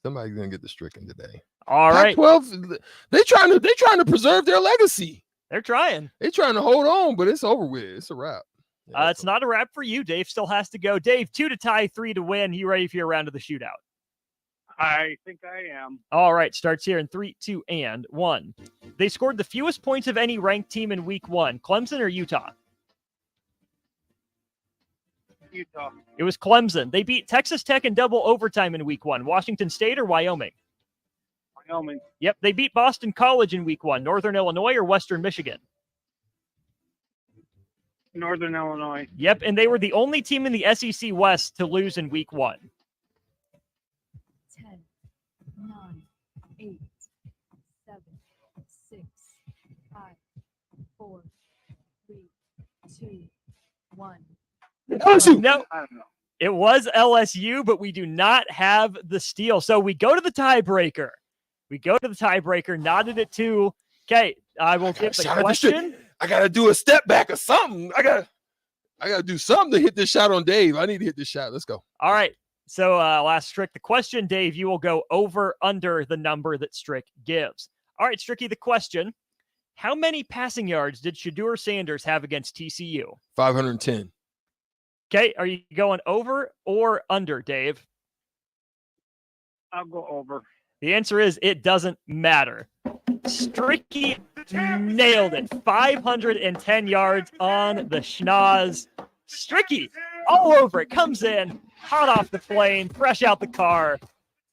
Somebody's gonna get the stricken today. All right. Pac-12, they trying to preserve their legacy. They're trying. They're trying to hold on, but it's over with. It's a wrap. It's not a wrap for you. Dave still has to go. Dave, 2 to tie, 3 to win. You ready for your round of the shootout? I think I am. All right, starts here in 3, 2, and 1. They scored the fewest points of any ranked team in week 1. Clemson or Utah? Utah. It was Clemson. They beat Texas Tech in double overtime in week 1. Washington State or Wyoming? Wyoming. Yep, they beat Boston College in week 1. Northern Illinois or Western Michigan? Northern Illinois. Yep, and they were the only team in the SEC West to lose in week 1. 10, 9, 8, 7, 6, 5, 4, 3, 2, 1. LSU. No, I don't know. it was LSU, but we do not have the steal. So we go to the tiebreaker. Nodded at 2. Okay, I will give the question. I gotta do a step back or something. I gotta do something to hit this shot on Dave. I need to hit this shot. Let's go. All right. So last Strick, the question, Dave, you will go over under the number that Strick gives. All right, Stricky, the question. How many passing yards did Shadur Sanders have against TCU? 510. Okay, are you going over or under, Dave? I'll go over. The answer is it doesn't matter. Stricky nailed it. 510 yards on the schnoz. Stricky all over it. Comes in, hot off the plane, fresh out the car.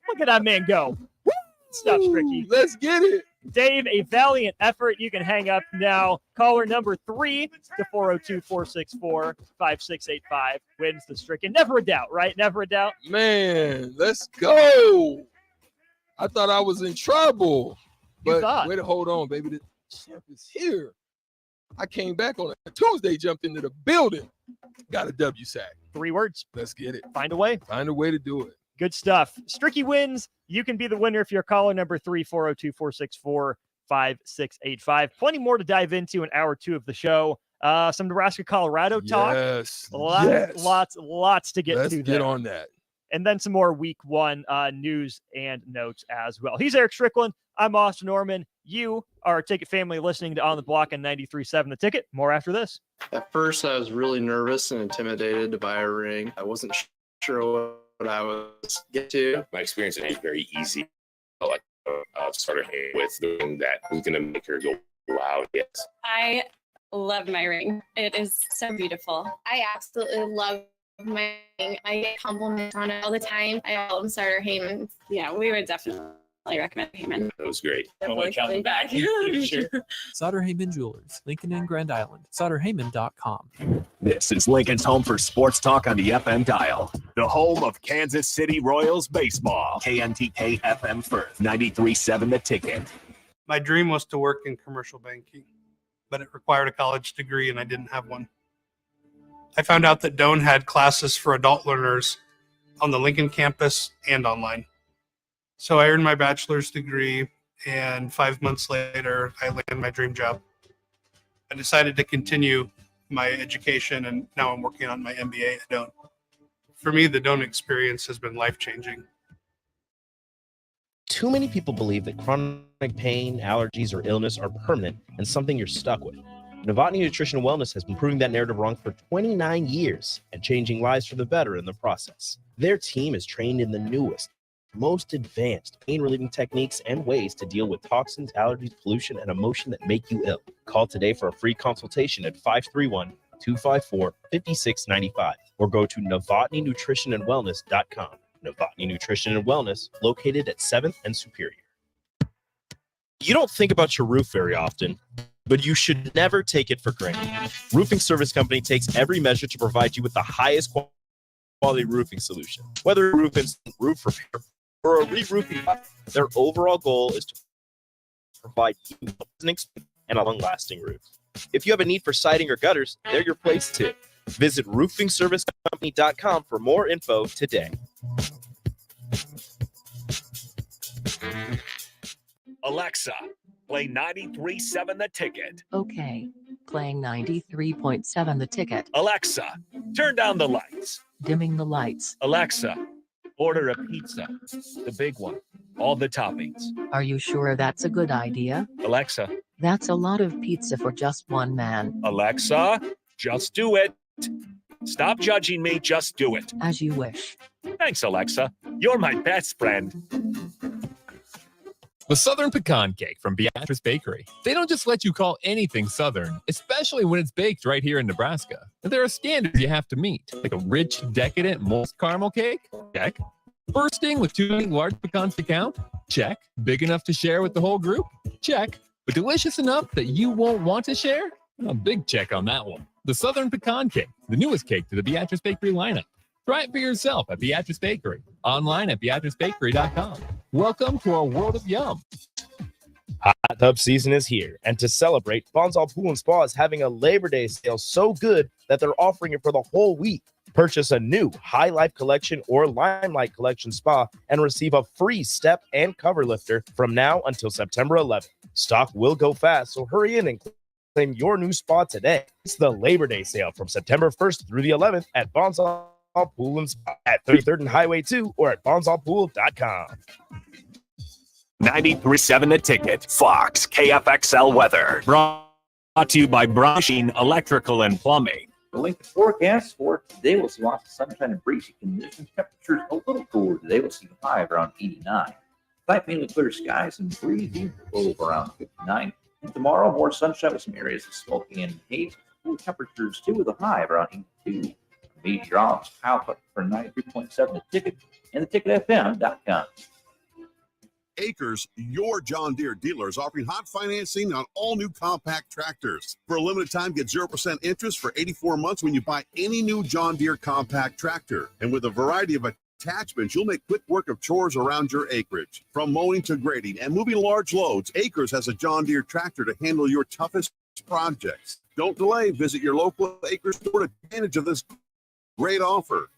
Look at that man go. Woo! Stuff, Stricky. Let's get it. Dave, a valiant effort. You can hang up now. Caller number 3 to 402-464-5685 wins the Stricken. Never a doubt, right? Never a doubt. Man, let's go. I thought I was in trouble. You But thought. way to hold on, baby. The champ is here. I came back on a Tuesday, jumped into the building. Got a W sack. 3 words. Let's get it. Find a way. Find a way to do it. Good stuff. Stricky wins. You can be the winner if you're caller number 3, 402-464-5685. Plenty more to dive into in hour 2 of the show. Some Nebraska, Colorado talk. Yes. Lots to get Let's to get there. on that. And then some more week 1 news and notes as well. He's Eric Strickland. I'm Austin Norman. You are a Ticket family listening to On the Block on 93.7 The Ticket. More after this. At first, I was really nervous and intimidated to buy a ring. I wasn't sure what I was getting to. My experience is very easy. Like starter with the ring that was going to make her go, wow, yes. I love my ring. It is so beautiful. I absolutely love my ring. I get compliments on it all the time. I call them starter Heyman. Yeah, we would definitely recommend Heyman. That was great. Definitely coming back. Sure. Sutter Heyman Jewelers, Lincoln and Grand Island. SutterHeyman.com. This is Lincoln's home for sports talk on the FM dial. The home of Kansas City Royals baseball. KNTK FM First, 93.7 The Ticket. My dream was to work in commercial banking, but it required a college degree and I didn't have one. I found out that Doane had classes for adult learners on the Lincoln campus and online. So I earned my bachelor's degree, and 5 months later, I landed my dream job. I decided to continue my education, and now I'm working on my MBA at Doane. For me, the Doane experience has been life-changing. Too many people believe that chronic pain, allergies, or illness are permanent and something you're stuck with. Novotny Nutrition and Wellness has been proving that narrative wrong for 29 years and changing lives for the better in the process. Their team is trained in the newest, most advanced pain-relieving techniques and ways to deal with toxins, allergies, pollution, and emotion that make you ill. Call today for a free consultation at 531-254-5695 or go to novotnynutritionandwellness.com. Novotny Nutrition and Wellness, located at 7th and Superior. You don't think about your roof very often, but you should never take it for granted. Roofing Service Company takes every measure to provide you with the highest quality roofing solution. Whether a roof is roof repair or a re-roofing, their overall goal is to provide you and a long-lasting roof. If you have a need for siding or gutters, they're your place too. Visit roofingservicecompany.com for more info today. Alexa, play 93.7 The Ticket. Okay, playing 93.7 The Ticket. Alexa, turn down the lights. Dimming the lights. Alexa, order a pizza, the big one, all the toppings. Are you sure that's a good idea? Alexa. That's a lot of pizza for just one man. Alexa, just do it. Stop judging me, just do it. As you wish. Thanks, Alexa. You're my best friend. The Southern Pecan Cake from Beatrice Bakery. They don't just let you call anything Southern, especially when it's baked right here in Nebraska. There are standards you have to meet, like a rich, decadent moist caramel cake? Check. Bursting with 2 large pecans to count? Check. Big enough to share with the whole group? Check. But delicious enough that you won't want to share? A big check on that one. The Southern Pecan Cake, the newest cake to the Beatrice Bakery lineup. Try it for yourself at Beatrice Bakery. Online at beatricebakery.com. Welcome to our world of yum. Hot tub season is here, and to celebrate, Bonsall Pool and Spa is having a Labor Day sale so good that they're offering it for the whole week. Purchase a new High Life Collection or Limelight Collection spa and receive a free step and cover lifter from now until September 11th. Stock will go fast, so hurry in and claim your new spa today. It's the Labor Day sale from September 1st through the 11th at Bonsall Pool and Spa at 33rd and Highway 2 or at bonsallpool.com. 93.7 The Ticket. Fox KFXL weather. Brought to you by Brushing Electrical and Plumbing. The Lincoln forecast for today will see lots of sunshine and breezy conditions. Temperatures a little cooler today. We'll see a high of around 89. Tonight, mainly clear skies and breezy, low of around 59. And tomorrow, more sunshine with some areas of smoky and haze. Cool temperatures too, with a high of around 82. Meteorologist Kyle Cook for 93.7 The Ticket and theticketfm.com. Acres, your John Deere dealer, is offering hot financing on all new compact tractors. For a limited time, get 0% interest for 84 months when you buy any new John Deere compact tractor. And with a variety of attachments, you'll make quick work of chores around your acreage. From mowing to grading and moving large loads, Acres has a John Deere tractor to handle your toughest projects. Don't delay. Visit your local Acres store to take advantage of this great offer.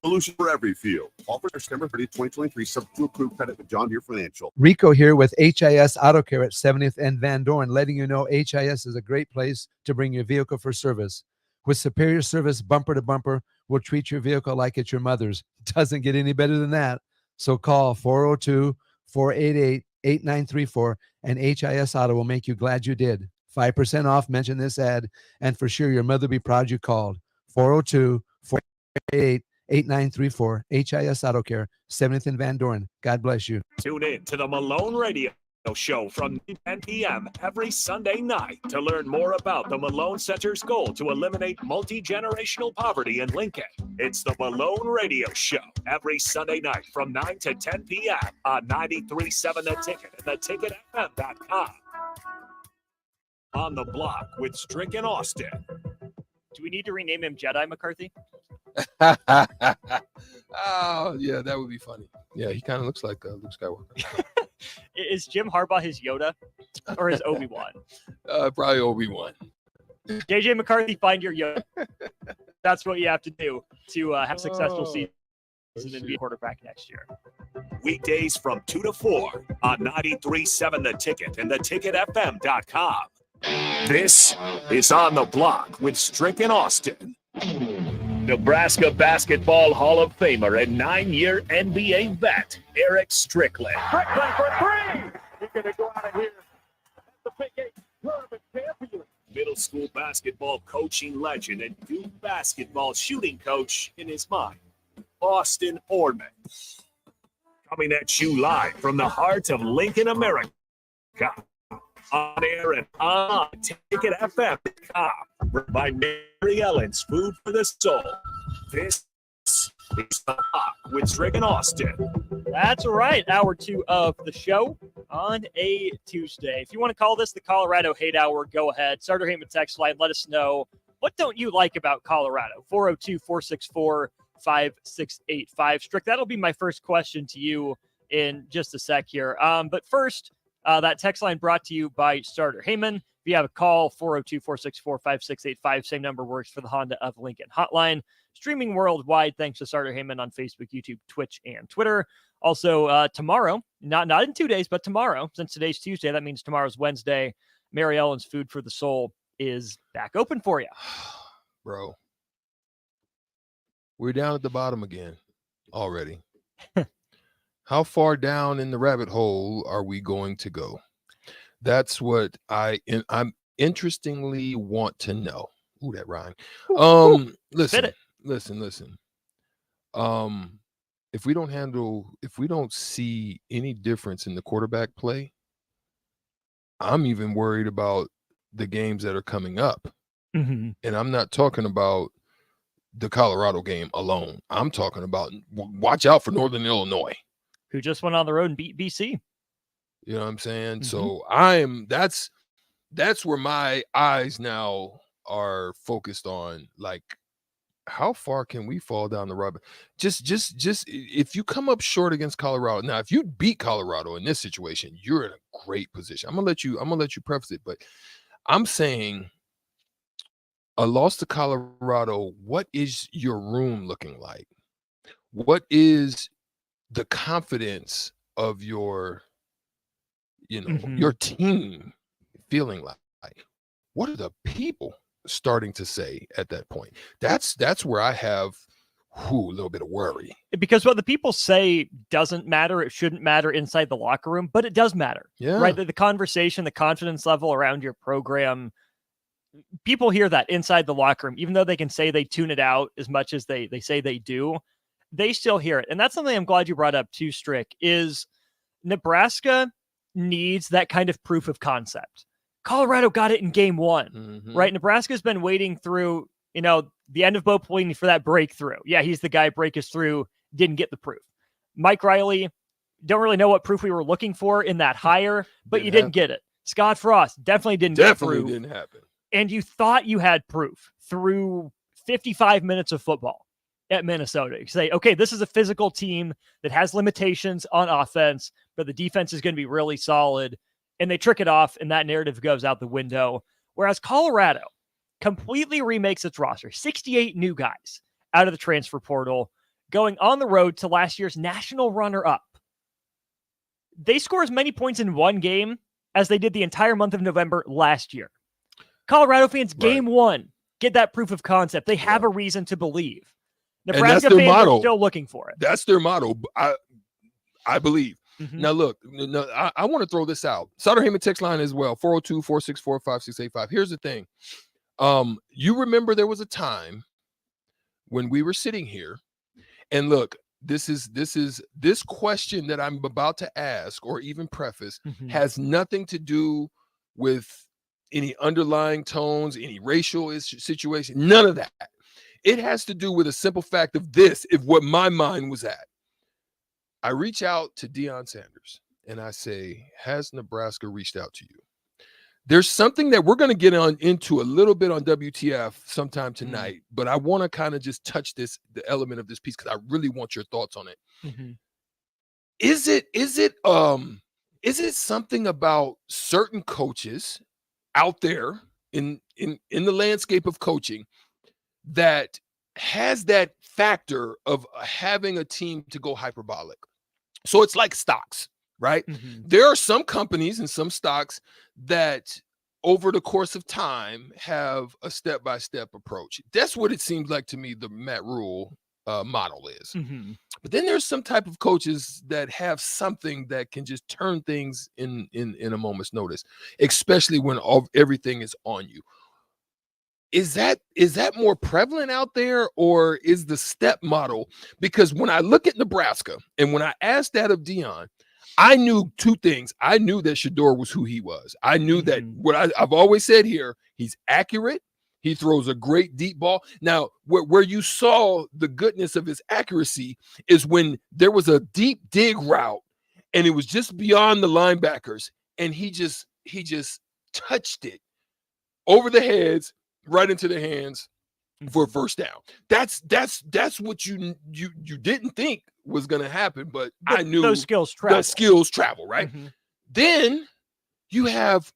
Solution for every field. Offer September 30, 2023, subject to approved credit with John Deere Financial. Rico here with HIS Auto Care at 70th and Van Dorn, letting you know HIS is a great place to bring your vehicle for service. With superior service, bumper to bumper, we'll treat your vehicle like it's your mother's. Doesn't get any better than that. So call 402-488-8934 and HIS Auto will make you glad you did. 5% off, mention this ad, and for sure your mother will be proud you called. 402-488-8934, HIS Auto Care, 70th and Van Dorn. God bless you. Tune in to the Malone Radio Show from 10 p.m. every Sunday night to learn more about the Malone Center's goal to eliminate multi-generational poverty in Lincoln. It's the Malone Radio Show every Sunday night from 9 to 10 p.m. on 93.7 The Ticket and theticketfm.com. On the Block with Strick and Austin. Do we need to rename him Jedi McCarthy? Oh, yeah, that would be funny. Yeah, he kind of looks like Luke Skywalker. Is Jim Harbaugh his Yoda or his Obi-Wan? Probably Obi-Wan. JJ McCarthy, find your Yoda. That's what you have to do to have a successful season and be a quarterback next year. Weekdays from 2 to 4 on 93.7 The Ticket and theticketfm.com. This is On the Block with Strick and Austin. Nebraska Basketball Hall of Famer and 9-year NBA vet, Eric Strickland. Strickland for three. He's going to go out of here. The Big 8 tournament champion. Middle school basketball coaching legend and Duke basketball shooting coach in his mind, Austin Orman. Coming at you live from the heart of Lincoln, America. On air and on TicketFM.com. By Mary Ellen's Food for the Soul. This is The Block with Strick and Austin. That's right. Hour 2 of the show on a Tuesday. If you want to call this the Colorado Hate Hour, go ahead. Starter Heyman text line. Let us know, what don't you like about Colorado? 402-464-5685. Strick, that'll be my first question to you in just a sec here. But first, that text line brought to you by Starter Heyman. If you have a call, 402-464-5685. Same number works for the Honda of Lincoln hotline. Streaming worldwide thanks to Starter Heyman on Facebook, YouTube, Twitch, and Twitter. Also, tomorrow, not in 2 days, but tomorrow, since today's Tuesday, that means tomorrow's Wednesday, Mary Ellen's Food for the Soul is back open for you. Bro, we're down at the bottom again already. How far down in the rabbit hole are we going to go? That's what I'm interestingly want to know. Ooh, that rhyme. Listen. If we don't see any difference in the quarterback play, I'm even worried about the games that are coming up. Mm-hmm. And I'm not talking about the Colorado game alone. I'm talking about watch out for Northern Illinois, who just went on the road and beat BC. You know what I'm saying? Mm-hmm. So that's where my eyes now are focused on, like, how far can we fall down the road? Just if you come up short against Colorado. Now, if you beat Colorado in this situation, you're in a great position. I'm gonna let you preface it, but I'm saying a loss to Colorado, what is your room looking like? What is the confidence of your your team feeling like? What are the people starting to say at that point? That's where I have a little bit of worry. Because what the people say doesn't matter. It shouldn't matter inside the locker room, but it does matter. Yeah. Right. The conversation, the confidence level around your program, people hear that inside the locker room, even though they can say they tune it out as much as they say they do, they still hear it. And that's something I'm glad you brought up too, Strick, is Nebraska needs that kind of proof of concept. Colorado got it in game 1, right? Nebraska's been waiting through, the end of Bo Pelini for that breakthrough. Yeah, he's the guy, break us through, didn't get the proof. Mike Riley, don't really know what proof we were looking for in that hire, but you didn't get it. Scott Frost definitely didn't get proof. Didn't happen. And you thought you had proof through 55 minutes of football at Minnesota. You say, okay, this is a physical team that has limitations on offense, but the defense is going to be really solid. And they trick it off, and that narrative goes out the window. Whereas Colorado completely remakes its roster. 68 new guys out of the transfer portal, going on the road to last year's national runner-up. They score as many points in one game as they did the entire month of November last year. Colorado fans, game 1, get that proof of concept. They have a reason to believe. Nebraska fans are still looking for it. That's their motto, I believe. Now, look, I want to throw this out. Sutter Heyman text line as well, 402-464-5685. Here's the thing. You remember there was a time when we were sitting here, and look, this question that I'm about to ask or even preface Mhm. has nothing to do with any underlying tones, any racial situation, none of that. It has to do with a simple fact of this, if what my mind was at. I reach out to Deion Sanders and I say, has Nebraska reached out to you? There's something that we're going to get into a little bit on WTF sometime tonight, but I want to kind of just touch the element of this piece because I really want your thoughts on it. Mhm. Is it something about certain coaches out there in the landscape of coaching that has that factor of having a team to go hyperbolic? So it's like stocks, right? Mhm. There are some companies and some stocks that over the course of time have a step-by-step approach. That's what it seems like to me the Matt Rule model is. Mhm. But then there's some type of coaches that have something that can just turn things in a moment's notice, especially when everything is on you. Is that more prevalent out there, or is the step model? Because when I look at Nebraska and when I asked that of Deion, I knew two things. I knew that Shador was who he was. I knew that what I've always said here, he's accurate. He throws a great deep ball. Now, where you saw the goodness of his accuracy is when there was a deep dig route and it was just beyond the linebackers, and he just touched it over the heads, right into the hands for a first down. That's what you didn't think was going to happen, but I knew those skills travel. The skills travel, right? Mhm. Then you have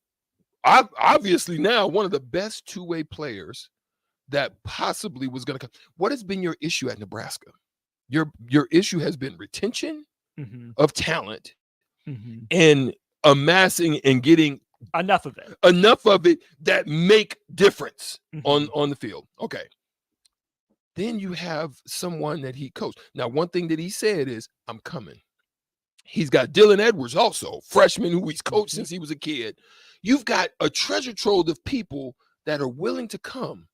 obviously now one of the best two-way players that possibly was going to come. What has been your issue at Nebraska? Your issue has been retention Mhm. of talent Mhm. and amassing and getting enough of it that make difference Mhm. on the field. Okay. Then you have someone that he coached. Now, one thing that he said is, I'm coming. He's got Dylan Edwards also, freshman who he's coached since he was a kid. You've got a treasure trove of people that are willing to come.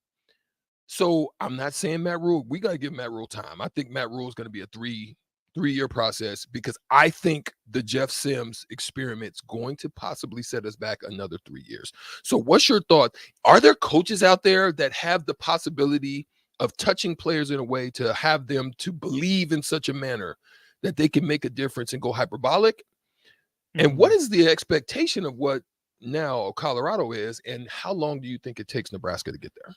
So I'm not saying Matt Rule. We got to give Matt Rule time. I think Matt Rule is going to be a three-year process because I think the Jeff Sims experiment's going to possibly set us back another 3 years. So what's your thought? Are there coaches out there that have the possibility of touching players in a way to have them to believe in such a manner that they can make a difference and go hyperbolic? And what is the expectation of what now Colorado is, and how long do you think it takes Nebraska to get there?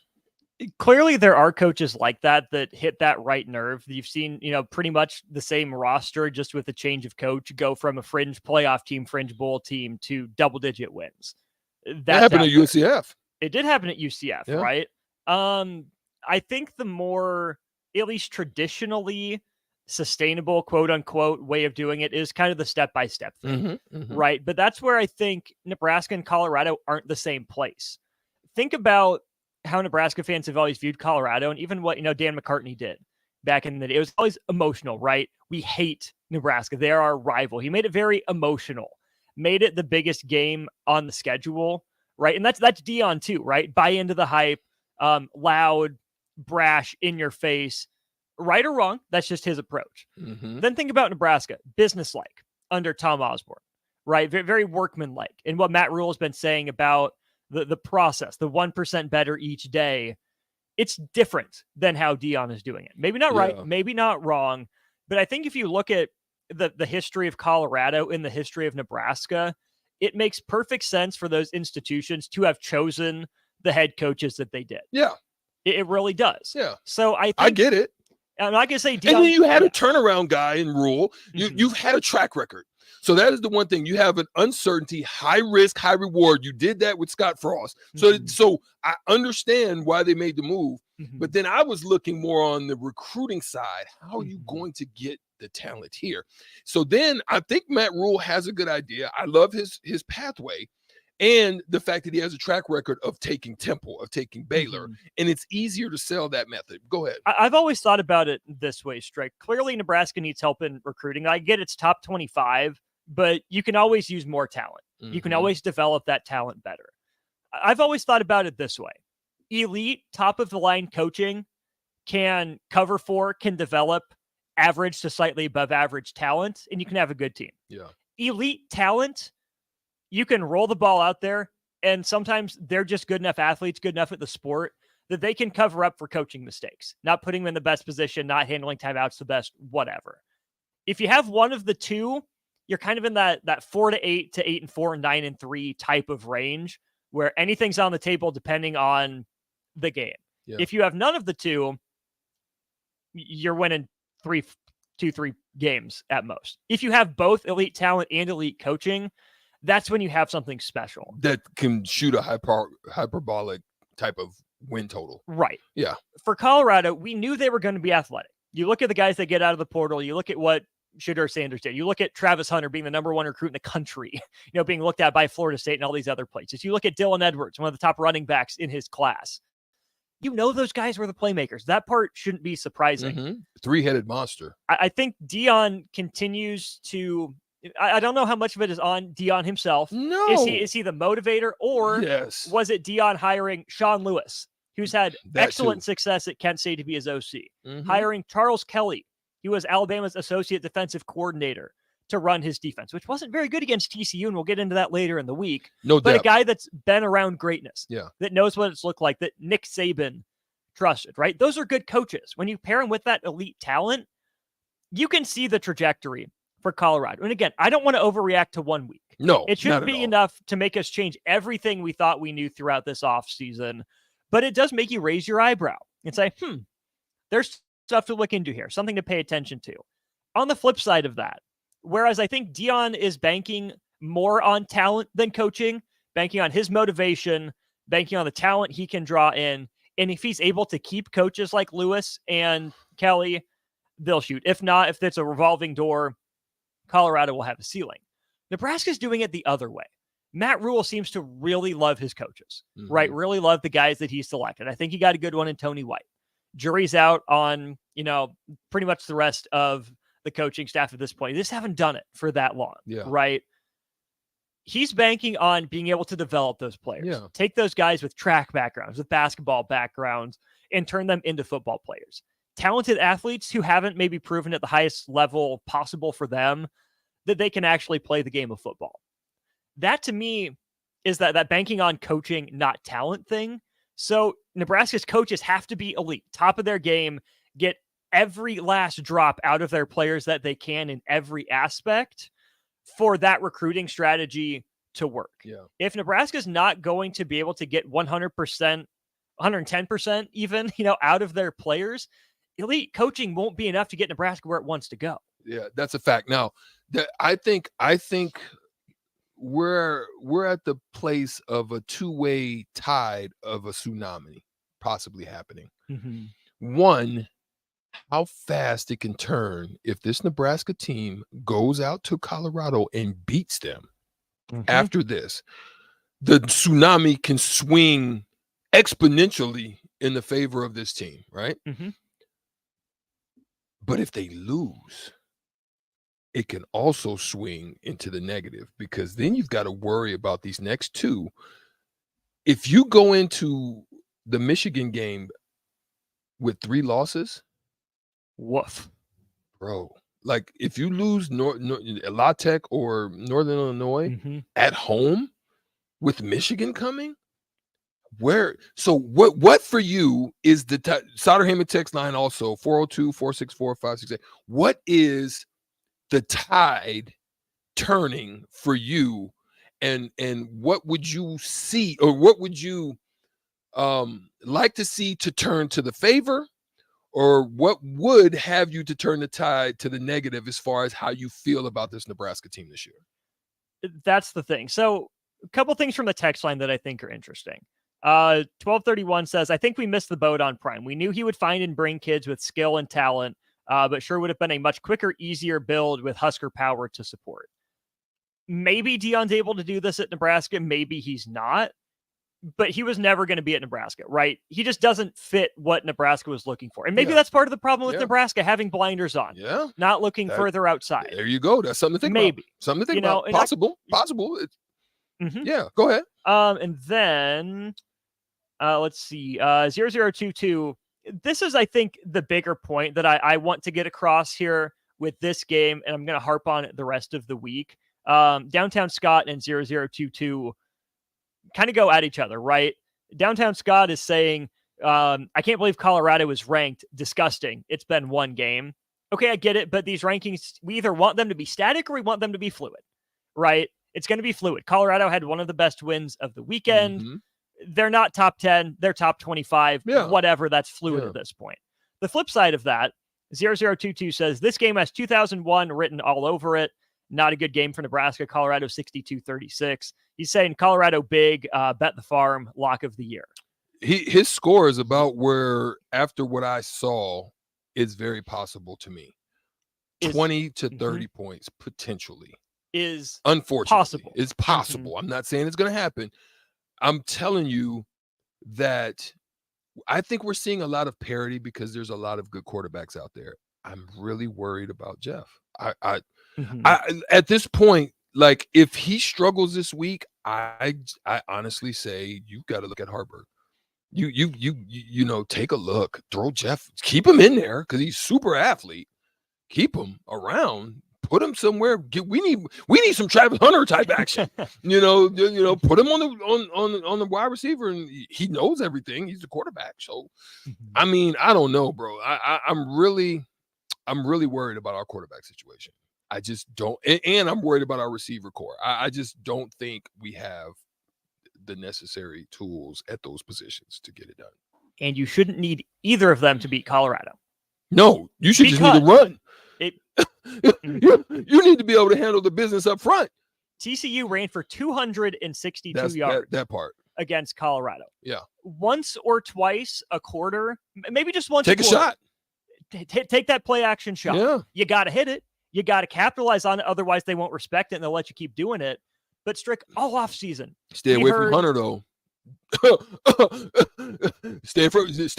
Clearly there are coaches like that hit that right nerve. You've seen, pretty much the same roster, just with a change of coach, go from a fringe playoff team, fringe bowl team to double-digit wins. That happened at UCF. It did happen at UCF, Yeah. right? I think the more, at least traditionally sustainable, quote unquote, way of doing it is kind of the step-by-step thing, right? But that's where I think Nebraska and Colorado aren't the same place. Think about how Nebraska fans have always viewed Colorado, and even what Dan McCartney did back in the day. It was always emotional, right? We hate Nebraska. They're our rival. He made it very emotional, made it the biggest game on the schedule, right? And that's Deion too, right? Buy into the hype, loud, brash, in your face, right or wrong. That's just his approach. Then think about Nebraska, businesslike under Tom Osborne, right? Very, very workmanlike. And what Matt Rule has been saying about the process, the 1% better each day, it's different than how Deion is doing it. Maybe not right, maybe not wrong, but I think if you look at the history of Colorado and the history of Nebraska, it makes perfect sense for those institutions to have chosen the head coaches that they did. Yeah. It really does. Yeah. So I get it. I'm not going to say Deion. And then you had a turnaround guy in Rule. You've had a track record. So that is the one thing. You have an uncertainty, high risk, high reward. You did that with Scott Frost. So I understand why they made the move. But then I was looking more on the recruiting side. How are you going to get the talent here? So then I think Matt Rule has a good idea. I love his pathway. And the fact that he has a track record of taking Temple, of taking Baylor, and it's easier to sell that method. Go ahead. I've always thought about it this way, Strick. Clearly, Nebraska needs help in recruiting. I get it's top 25, but you can always use more talent. You can always develop that talent better. I've always thought about it this way. Elite, top-of-the-line coaching can cover for, can develop average to slightly above average talent, and you can have a good team. Yeah. Elite talent, you can roll the ball out there, and sometimes they're just good enough athletes, good enough at the sport, that they can cover up for coaching mistakes, not putting them in the best position, not handling timeouts the best, whatever. If you have one of the two, you're kind of in that 4-8 to 8-4, 9-3 type of range where anything's on the table depending on the game. Yeah. If you have none of the two, you're winning 3 games at most. If you have both elite talent and elite coaching, that's when you have something special. That can shoot a hyperbolic type of win total. Right. Yeah. For Colorado, we knew they were going to be athletic. You look at the guys that get out of the portal. You look at what Shedeur Sanders did. You look at Travis Hunter being the number 1 recruit in the country, being looked at by Florida State and all these other places. You look at Dylan Edwards, one of the top running backs in his class. Those guys were the playmakers. That part shouldn't be surprising. Mm-hmm. Three-headed monster. I think Deion continues to. I don't know how much of it is on Deion himself. No. Is he the motivator, or Yes. was it Deion hiring Sean Lewis, who's had That excellent too. success at Kent State to be his OC, Mhm. hiring Charles Kelly, who was Alabama's associate defensive coordinator, to run his defense, which wasn't very good against TCU, and we'll get into that later in the week. No but doubt. a guy that's been around greatness, Yeah. that knows what it's looked like, that Nick Saban trusted, right? Those are good coaches. When you pair them with that elite talent, you can see the trajectory for Colorado. And again, I don't want to overreact to 1 week. No, It shouldn't not at be all. enough to make us change everything we thought we knew throughout this offseason, but it does make you raise your eyebrow and say, there's stuff to look into here, something to pay attention to. On the flip side of that, whereas I think Deion is banking more on talent than coaching, banking on his motivation, banking on the talent he can draw in, and if he's able to keep coaches like Lewis and Kelly, they'll shoot. If not, if it's a revolving door, Colorado will have a ceiling. Nebraska's doing it the other way. Matt Rule seems to really love his coaches, right? Really love the guys that he selected. I think he got a good one in Tony White. Jury's out on, pretty much the rest of the coaching staff at this point. They just haven't done it for that long, right? He's banking on being able to develop those players. Yeah. Take those guys with track backgrounds, with basketball backgrounds, and turn them into football players. Talented athletes who haven't maybe proven at the highest level possible for them that they can actually play the game of football. That to me is that banking on coaching, not talent thing. So Nebraska's coaches have to be elite, top of their game, get every last drop out of their players that they can in every aspect for that recruiting strategy to work. Yeah. If Nebraska's not going to be able to get 100%, 110% even, out of their players, elite coaching won't be enough to get Nebraska where it wants to go. Yeah, that's a fact. Now, I think we're at the place of a two-way tide of a tsunami possibly happening. One, how fast it can turn if this Nebraska team goes out to Colorado and beats them. After this, the tsunami can swing exponentially in the favor of this team, right? But if they lose, it can also swing into the negative, because then you've got to worry about these next two. If you go into the Michigan game with 3 losses, woof, bro. Like if you lose La Tech or Northern Illinois at home with Michigan coming, what for you is the Sutter Heyman text line also 402-464-568. What is the tide turning for you, and what would you see, or what would you like to see to turn to the favor, or what would have you to turn the tide to the negative as far as how you feel about this Nebraska team this year? That's the thing. So a couple things from the text line that I think are interesting. 1231 says, I think we missed the boat on Prime. We knew he would find and bring kids with skill and talent, but sure would have been a much quicker, easier build with Husker power to support. Maybe Deion's able to do this at Nebraska. Maybe he's not, but he was never going to be at Nebraska, right? He just doesn't fit what Nebraska was looking for. And maybe that's part of the problem with Nebraska, having blinders on, not looking further outside. There you go. That's something to think Maybe. about. Something to think about. Possible. Yeah, go ahead. And then let's see. 0022 this is, I think, the bigger point that I want to get across here with this game, and I'm going to harp on it the rest of the week. Downtown Scott and 0022 kind of go at each other, right? Downtown Scott is saying, I can't believe Colorado is ranked. Disgusting. It's been one game. Okay, I get it, but these rankings, we either want them to be static or we want them to be fluid, right? It's going to be fluid. Colorado had one of the best wins of the weekend. They're not top 10. They're top 25. Yeah. Whatever. That's fluid at this point. The flip side of that, 0022 says, this game has 2001 written all over it. Not a good game for Nebraska. Colorado 62-36. He's saying Colorado big, bet the farm, lock of the year. His score is about where, after what I saw, is very possible to me. 20 to 30 points, potentially. Is unfortunately possible. It's possible. I'm not saying it's going to happen. I'm telling you that I think we're seeing a lot of parity because there's a lot of good quarterbacks out there. I'm really worried about Jeff. I at this point, like, if he struggles this week, I honestly say you've got to look at Harburg. You know, take a look. Throw Jeff. Keep him in there because he's super athlete. Keep him around. Put him somewhere. We need some Travis Hunter type action. you know, put him on the wide receiver, and he knows everything. He's the quarterback. So, I mean, I don't know, bro. I'm really worried about our quarterback situation. I just don't, and I'm worried about our receiver core. I just don't think we have the necessary tools at those positions to get it done. And you shouldn't need either of them to beat Colorado. No, you should just need to run. You need to be able to handle the business up front. TCU ran for 262 yards. That part against Colorado. Yeah. Once or twice a quarter, maybe just once. Take a shot. Take that play action shot. Yeah. You got to hit it. You got to capitalize on it. Otherwise, they won't respect it and they'll let you keep doing it. But Strick, all off season. Stay away from Hunter, though. Stay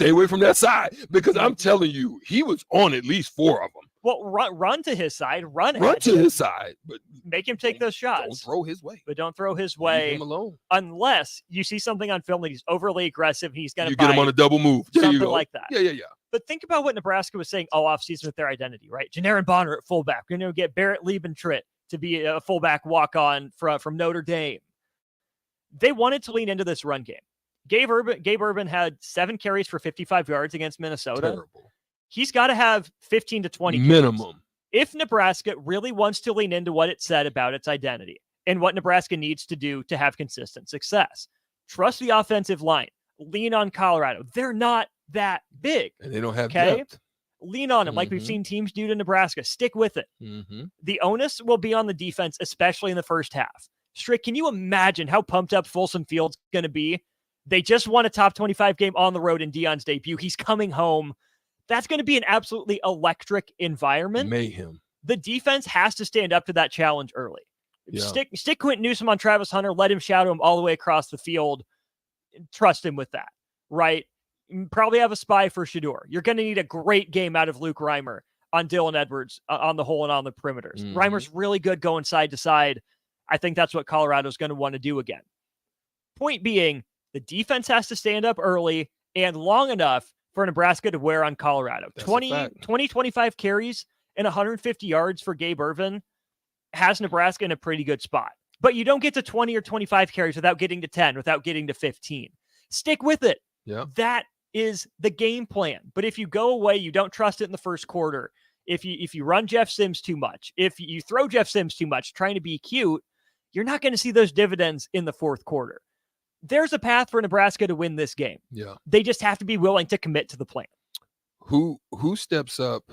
away from that side, because I'm telling you, he was on at least 4 of them. Well, run to his side, run to his side, but make him take those shots. Don't throw his way. But don't throw his way. Leave him alone. Unless you see something on film that he's overly aggressive and he's going to get him on a double move. There something you go. like that. Yeah. But think about what Nebraska was saying all offseason with their identity, right? Janarin Bonner at fullback. We're going to get Barrett Liebentritt to be a fullback walk-on from Notre Dame. They wanted to lean into this run game. Gabe Urban had 7 carries for 55 yards against Minnesota. Terrible. He's got to have 15 to 20 minimum. Carries. If Nebraska really wants to lean into what it said about its identity and what Nebraska needs to do to have consistent success, trust the offensive line. Lean on Colorado. They're not that big. And they don't have depth. Lean on them like we've seen teams do to Nebraska. Stick with it. The onus will be on the defense, especially in the first half. Strick, can you imagine how pumped up Folsom Field's going to be? They just won a top 25 game on the road in Deion's debut. He's coming home. That's going to be an absolutely electric environment. Mayhem. The defense has to stand up to that challenge early. Yeah. Stick Quentin Newsom on Travis Hunter. Let him shadow him all the way across the field. Trust him with that, right? Probably have a spy for Shador. You're going to need a great game out of Luke Reimer on Dylan Edwards on the hole and on the perimeters. Reimer's really good going side to side. I think that's what Colorado's going to want to do again. Point being, the defense has to stand up early and long enough for Nebraska to wear on Colorado. 25 carries and 150 yards for Gabe Ervin has Nebraska in a pretty good spot. But you don't get to 20 or 25 carries without getting to 10, without getting to 15. Stick with it. Yeah. That is the game plan. But if you go away, you don't trust it in the first quarter. If you run Jeff Sims too much, if you throw Jeff Sims too much, trying to be cute, you're not going to see those dividends in the fourth quarter. There's a path for Nebraska to win this game. Yeah. They just have to be willing to commit to the plan. Who steps up?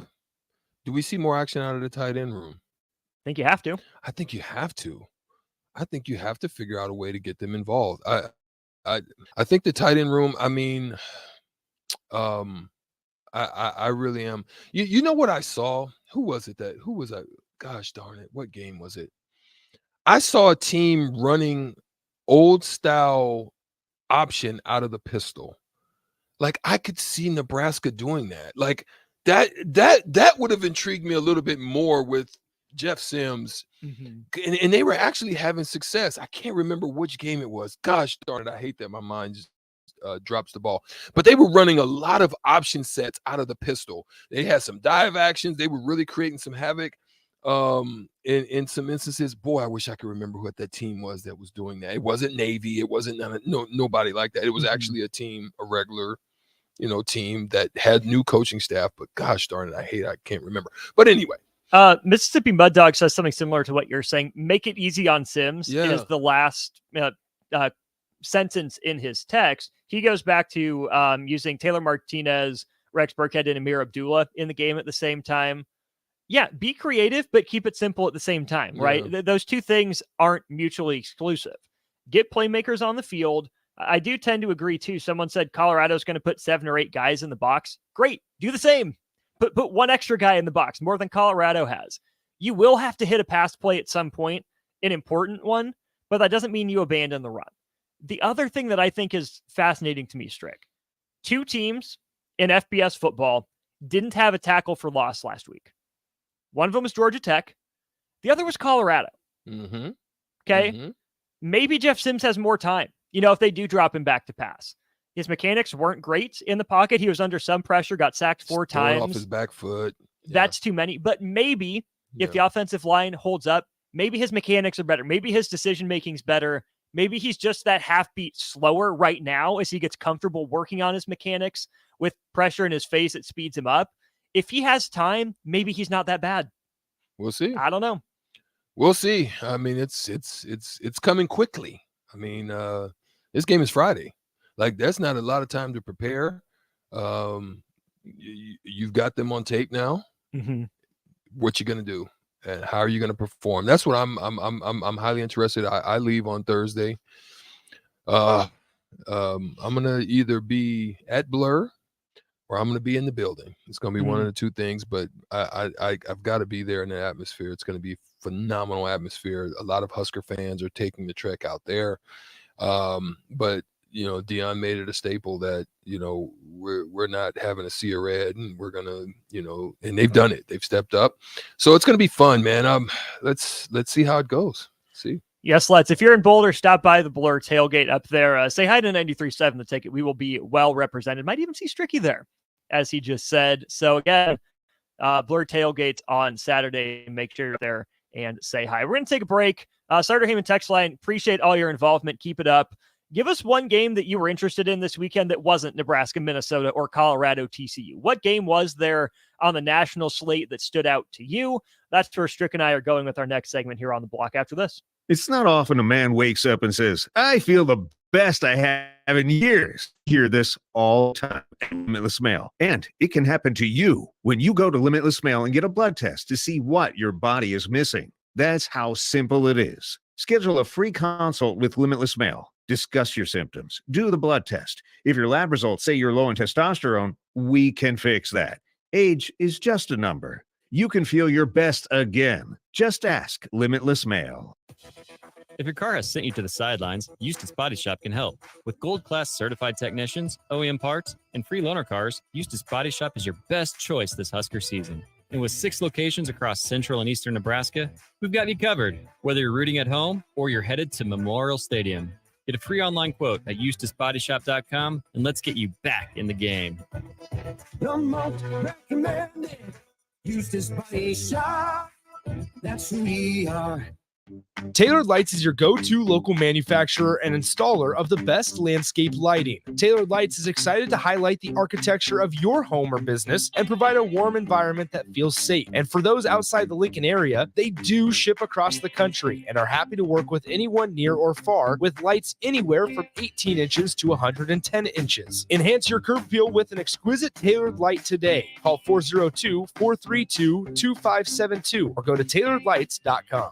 Do we see more action out of the tight end room? I think you have to. I think you have to. I think you have to figure out a way to get them involved. I think the tight end room, I mean, I really am. You know what I saw? Who was that? Gosh darn it. What game was it? I saw a team running old style option out of the pistol. Like, I could see Nebraska doing that. Like that would have intrigued me a little bit more with Jeff Sims. And they were actually having success. I can't remember which game it was. Gosh darn it. I hate that my mind just drops the ball. But they were running a lot of option sets out of the pistol. They had some dive actions. They were really creating some havoc. In some instances, boy, I wish I could remember what that team was that was doing that. It wasn't Navy. It wasn't nobody like that. It was actually a team, a regular, team that had new coaching staff. But gosh darn it, I can't remember. But anyway. Mississippi Mud Dog says something similar to what you're saying. Make it easy on Sims is the last sentence in his text. He goes back to using Taylor Martinez, Rex Burkhead, and Amir Abdullah in the game at the same time. Yeah, be creative, but keep it simple at the same time, right? Those two things aren't mutually exclusive. Get playmakers on the field. I do tend to agree, too. Someone said Colorado's going to put 7 or 8 guys in the box. Great. Do the same. Put one extra guy in the box, more than Colorado has. You will have to hit a pass play at some point, an important one, but that doesn't mean you abandon the run. The other thing that I think is fascinating to me, Strick, 2 teams in FBS football didn't have a tackle for loss last week. One of them was Georgia Tech. The other was Colorado. Mm-hmm. Okay? Mm-hmm. Maybe Jeff Sims has more time, if they do drop him back to pass. His mechanics weren't great in the pocket. He was under some pressure, got sacked 4 times. Off his back foot. Yeah. That's too many. But maybe if the offensive line holds up, maybe his mechanics are better. Maybe his decision-making's better. Maybe he's just that half beat slower right now as he gets comfortable working on his mechanics with pressure in his face that speeds him up. If he has time, maybe he's not that bad. We'll see. I don't know. We'll see. I mean, it's coming quickly. I mean, this game is Friday. Like, that's not a lot of time to prepare. You've got them on tape now. Mm-hmm. What you gonna do, and how are you gonna perform? That's what I'm highly interested. I leave on Thursday. I'm gonna either be at Blur, or I'm going to be in the building. It's going to be one of the two things, but I've got to be there in the atmosphere. It's going to be phenomenal atmosphere. A lot of Husker fans are taking the trek out there. But, Deion made it a staple that, we're not having a sea of red, and we're going to, and they've done it. They've stepped up. So it's going to be fun, man. Let's see how it goes. See. Yes, let's. If you're in Boulder, stop by the Blur tailgate up there. Say hi to 93.7 The Ticket. We will be well represented. Might even see Stricky there, as he just said. So again, Blur tailgates on Saturday. Make sure you're there and say hi. We're going to take a break. Starter Heyman text line. Appreciate all your involvement. Keep it up. Give us one game that you were interested in this weekend that wasn't Nebraska, Minnesota, or Colorado, TCU. What game was there on the national slate that stood out to you? That's where Strick and I are going with our next segment here on the block after this. It's not often a man wakes up and says, I feel the best I have in years. Hear this all the time at Limitless Mail. And it can happen to you when you go to Limitless Mail and get a blood test to see what your body is missing. That's how simple it is. Schedule a free consult with Limitless Mail. Discuss your symptoms. Do the blood test. If your lab results say you're low in testosterone, we can fix that. Age is just a number. You can feel your best again. Just ask Limitless Mail. If your car has sent you to the sidelines, Eustace Body Shop can help. With gold-class certified technicians, OEM parts, and free loaner cars, Eustace Body Shop is your best choice this Husker season. And with 6 locations across central and eastern Nebraska, we've got you covered, whether you're rooting at home or you're headed to Memorial Stadium. Get a free online quote at EustaceBodyShop.com, and let's get you back in the game. The most recommended Eustace Body Shop. That's who we are. Tailored Lights is your go-to local manufacturer and installer of the best landscape lighting. Tailored Lights is excited to highlight the architecture of your home or business and provide a warm environment that feels safe. And for those outside the Lincoln area, they do ship across the country and are happy to work with anyone near or far with lights anywhere from 18 inches to 110 inches. Enhance your curb appeal with an exquisite Tailored Light today. Call 402-432-2572 or go to tailoredlights.com.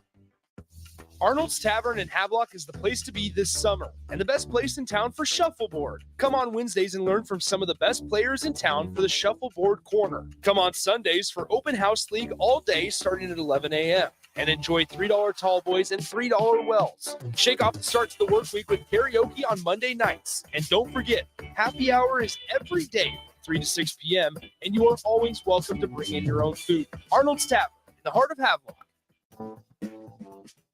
Arnold's Tavern in Havelock is the place to be this summer and the best place in town for shuffleboard. Come on Wednesdays and learn from some of the best players in town for the Shuffleboard Corner. Come on Sundays for Open House League all day starting at 11 a.m. and enjoy $3 tall boys and $3 wells. Shake off the start to the work week with karaoke on Monday nights. And don't forget, happy hour is every day from 3 to 6 p.m. and you are always welcome to bring in your own food. Arnold's Tavern in the heart of Havelock.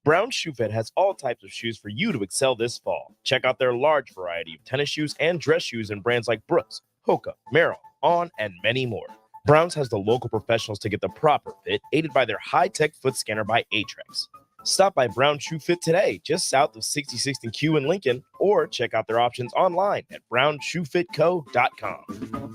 Brown Shoe Fit has all types of shoes for you to excel this fall. Check out their large variety of tennis shoes and dress shoes in brands like Brooks, Hoka, Merrell, On, and many more. Browns has the local professionals to get the proper fit, aided by their high-tech foot scanner by Aetrex. Stop by Brown Shoe Fit today, just south of 66th and Q in Lincoln, or check out their options online at brownshoefitco.com.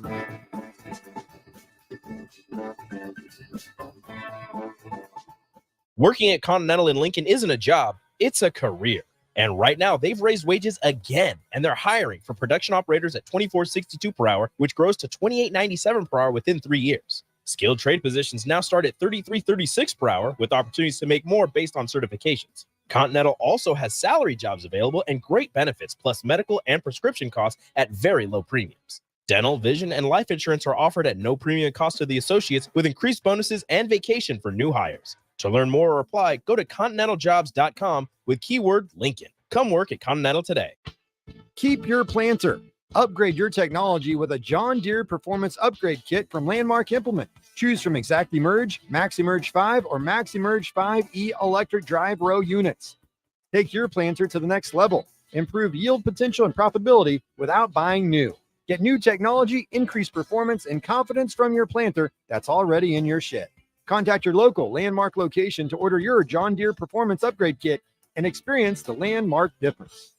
Working at Continental in Lincoln isn't a job, it's a career. And right now, they've raised wages again, and they're hiring for production operators at $24.62 per hour, which grows to $28.97 per hour within 3 years. Skilled trade positions now start at $33.36 per hour, with opportunities to make more based on certifications. Continental also has salary jobs available and great benefits, plus medical and prescription costs at very low premiums. Dental, vision, and life insurance are offered at no premium cost to the associates, with increased bonuses and vacation for new hires. To learn more or apply, go to continentaljobs.com with keyword Lincoln. Come work at Continental today. Keep your planter. Upgrade your technology with a John Deere Performance Upgrade Kit from Landmark Implement. Choose from ExactEmerge, MaxEmerge 5, or MaxEmerge 5E electric drive row units. Take your planter to the next level. Improve yield potential and profitability without buying new. Get new technology, increased performance, and confidence from your planter that's already in your shed. Contact your local Landmark location to order your John Deere Performance Upgrade Kit and experience the Landmark difference.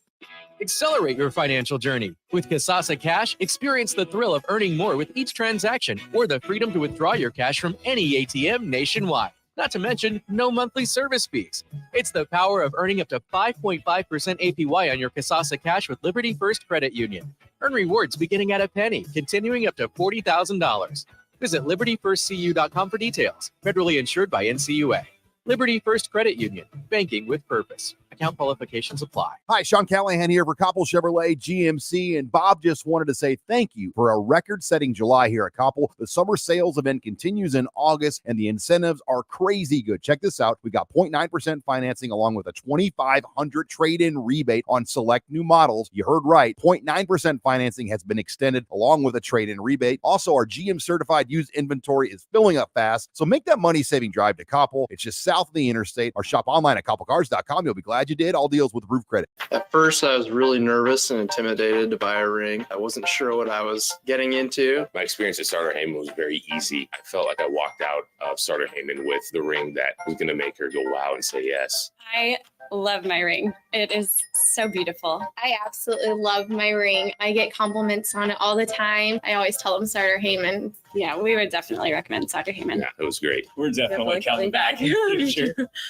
Accelerate your financial journey. With Kasasa Cash, experience the thrill of earning more with each transaction or the freedom to withdraw your cash from any ATM nationwide. Not to mention, no monthly service fees. It's the power of earning up to 5.5% APY on your Kasasa Cash with Liberty First Credit Union. Earn rewards beginning at a penny, continuing up to $40,000. Visit libertyfirstcu.com for details. Federally insured by NCUA. Liberty First Credit Union. Banking with purpose. Account qualifications apply. Hi, Sean Callahan here for Koppel Chevrolet GMC, and Bob just wanted to say thank you for a record-setting July here at Koppel. The summer sales event continues in August, and the incentives are crazy good. Check this out. We got 0.9% financing along with a $2,500 trade-in rebate on select new models. You heard right. 0.9% financing has been extended along with a trade-in rebate. Also, our GM-certified used inventory is filling up fast, so make that money-saving drive to Koppel. It's just south of the interstate, or shop online at koppelcars.com. You'll be glad you did. All deals with roof credit. At first, I was really nervous and intimidated to buy a ring. I wasn't sure what I was getting into. My experience at Starter Heyman was very easy. I felt like I walked out of Starter Heyman with the ring that was going to make her go wow and say yes. I love my ring. It is so beautiful. I absolutely love my ring. I get compliments on it all the time. I always tell them Starter Heyman. Yeah, we would definitely recommend Starter Heyman. Yeah, it was great. We're definitely coming back.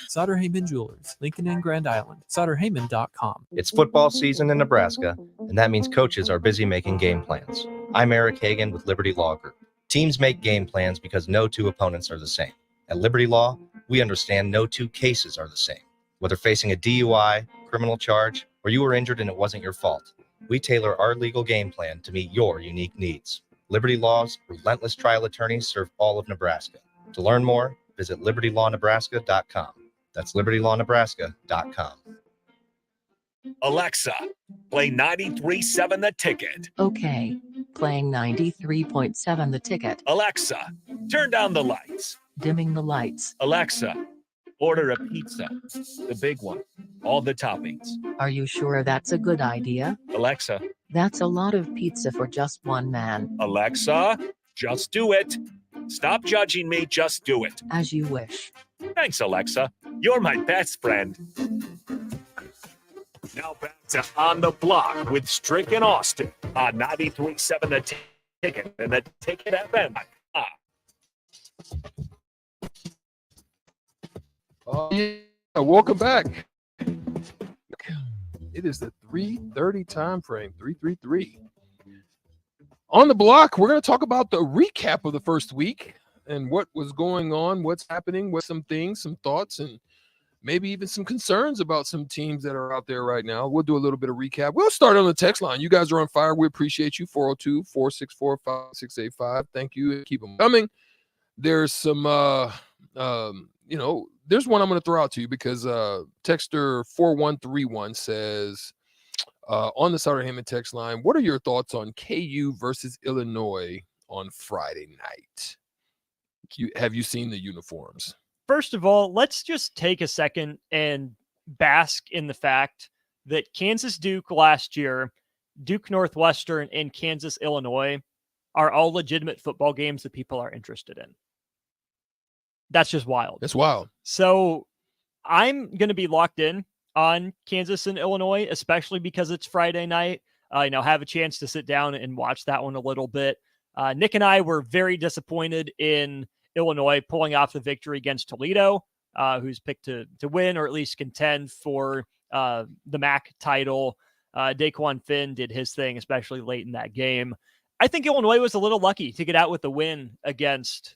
Sutter Heyman Jewelers, Lincoln and Grand Island. SutterHeyman.com. It's football season in Nebraska, and that means coaches are busy making game plans. I'm Eric Hagan with Liberty Law Group. Teams make game plans because no two opponents are the same. At Liberty Law, we understand no two cases are the same. Whether facing a DUI, criminal charge, or you were injured and it wasn't your fault, we tailor our legal game plan to meet your unique needs. Liberty Law's relentless trial attorneys serve all of Nebraska. To learn more, visit libertylawnebraska.com. That's libertylawnebraska.com. Alexa, play 93.7 The Ticket. Okay. Playing 93.7 The Ticket. Alexa, turn down the lights. Dimming the lights. Alexa, order a pizza, the big one, all the toppings. Are you sure that's a good idea? Alexa. That's a lot of pizza for just one man. Alexa, just do it. Stop judging me, just do it. As you wish. Thanks, Alexa. You're my best friend. Now back to On the Block with Strick and Austin on 93.7 The Ticket and The Ticket FM. Yeah, welcome back. It is the 3:30 time frame, 3:33. On the block, we're going to talk about the recap of the first week and what was going on, what's happening, what some things, some thoughts, and maybe even some concerns about some teams that are out there right now. We'll do a little bit of recap. We'll start on the text line. You guys are on fire. We appreciate you. 402-464-5685. Thank you. Keep them coming. There's some, there's one I'm going to throw out to you because texter 4131 says on the Sutter Heyman text line, what are your thoughts on KU versus Illinois on Friday night? Have you seen the uniforms? First of all, let's just take a second and bask in the fact that Kansas Duke last year, Duke Northwestern, and Kansas Illinois are all legitimate football games that people are interested in. That's just wild. That's wild. So I'm going to be locked in on Kansas and Illinois, especially because it's Friday night. Have a chance to sit down and watch that one a little bit. Nick and I were very disappointed in Illinois pulling off the victory against Toledo, who's picked to win or at least contend for the MAC title. Daquan Finn did his thing, especially late in that game. I think Illinois was a little lucky to get out with the win against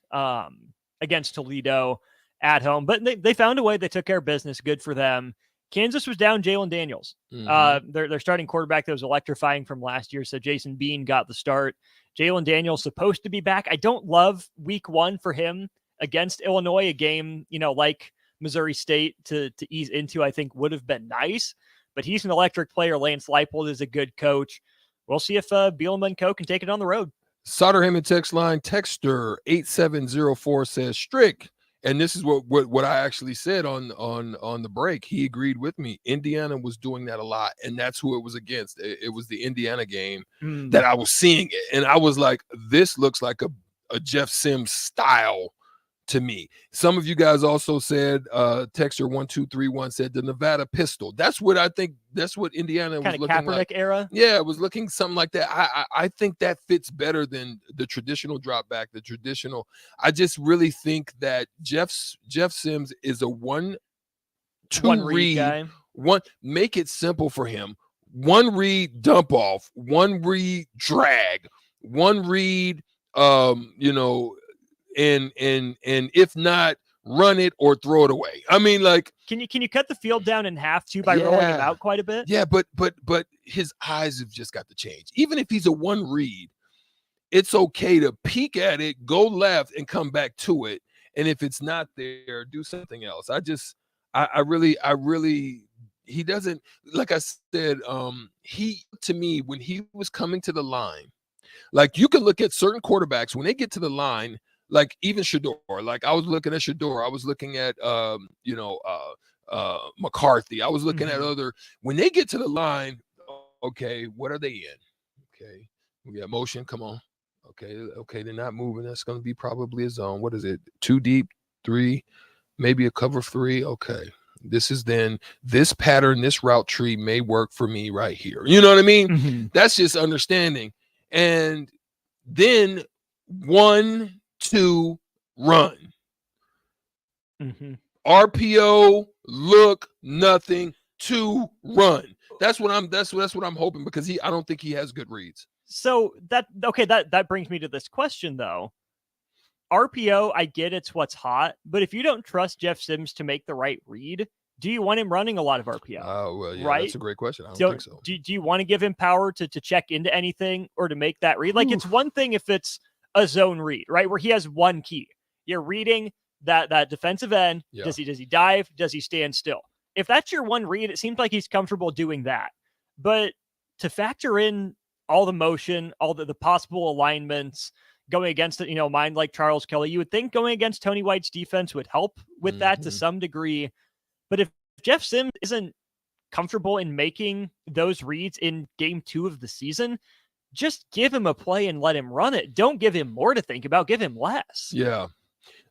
Toledo at home, but they found a way. They took care of business. Good for them. Kansas was down Jalen Daniels. Their starting quarterback that was electrifying from last year. So Jason Bean got the start. Jalen Daniels supposed to be back. I don't love week one for him against Illinois, a game, like Missouri State to ease into, I think would have been nice, but he's an electric player. Lance Leipold is a good coach. We'll see if Bielema & Co. can take it on the road. Sutter Heyman text line, texter 8704 says Strick. And this is what I actually said on the break. He agreed with me. Indiana was doing that a lot, and that's who it was against. It was the Indiana game that I was seeing it, and I was like, this looks like a Jeff Sims style to me. Some of you guys also said, texter 1231 said the Nevada pistol. That's what I think. That's what Indiana was looking Kaepernick like. Era. Yeah, it was looking something like that. I think that fits better than the traditional drop back. The traditional. I just really think that Jeff Sims is a 1-2 read guy. Make it simple for him. 1 read dump off, 1 read drag, 1 read and if not, run it or throw it away. I mean, like, can you cut the field down in half too by rolling him out quite a bit? Yeah, but his eyes have just got to change. Even if he's a 1 read, it's okay to peek at it, go left, and come back to it. And if it's not there, do something else. I really, he doesn't, like I said, he, to me, when he was coming to the line, like, you can look at certain quarterbacks when they get to the line. Like even Shador, like I was looking at Shador, I was looking at McCarthy, I was looking at other, when they get to the line, okay, what are they in? Okay, we got motion, come on. Okay, they're not moving. That's going to be probably a zone. What is it? 2 deep, 3, maybe a cover 3. Okay, this is then this pattern, this route tree may work for me right here. You know what I mean? That's just understanding. And then 1-2 run. RPO, look, nothing, 2 run. That's what I'm hoping, because I don't think he has good reads. So that brings me to this question though. RPO, I get it's what's hot, but if you don't trust Jeff Sims to make the right read, do you want him running a lot of RPO? Oh, well, yeah, right? That's a great question. I don't think so. Do you want to give him power to check into anything or to make that read? Like, it's one thing if it's a zone read, right, where he has one key. You're reading that defensive end. Yeah. Does he dive? Does he stand still? If that's your one read, it seems like he's comfortable doing that. But to factor in all the motion, all the possible alignments going against it, mind like Charles Kelly, you would think going against Tony White's defense would help with that to some degree. But if Jeff Sims isn't comfortable in making those reads in game 2 of the season, just give him a play and let him run it. Don't give him more to think about. Give him less. Yeah.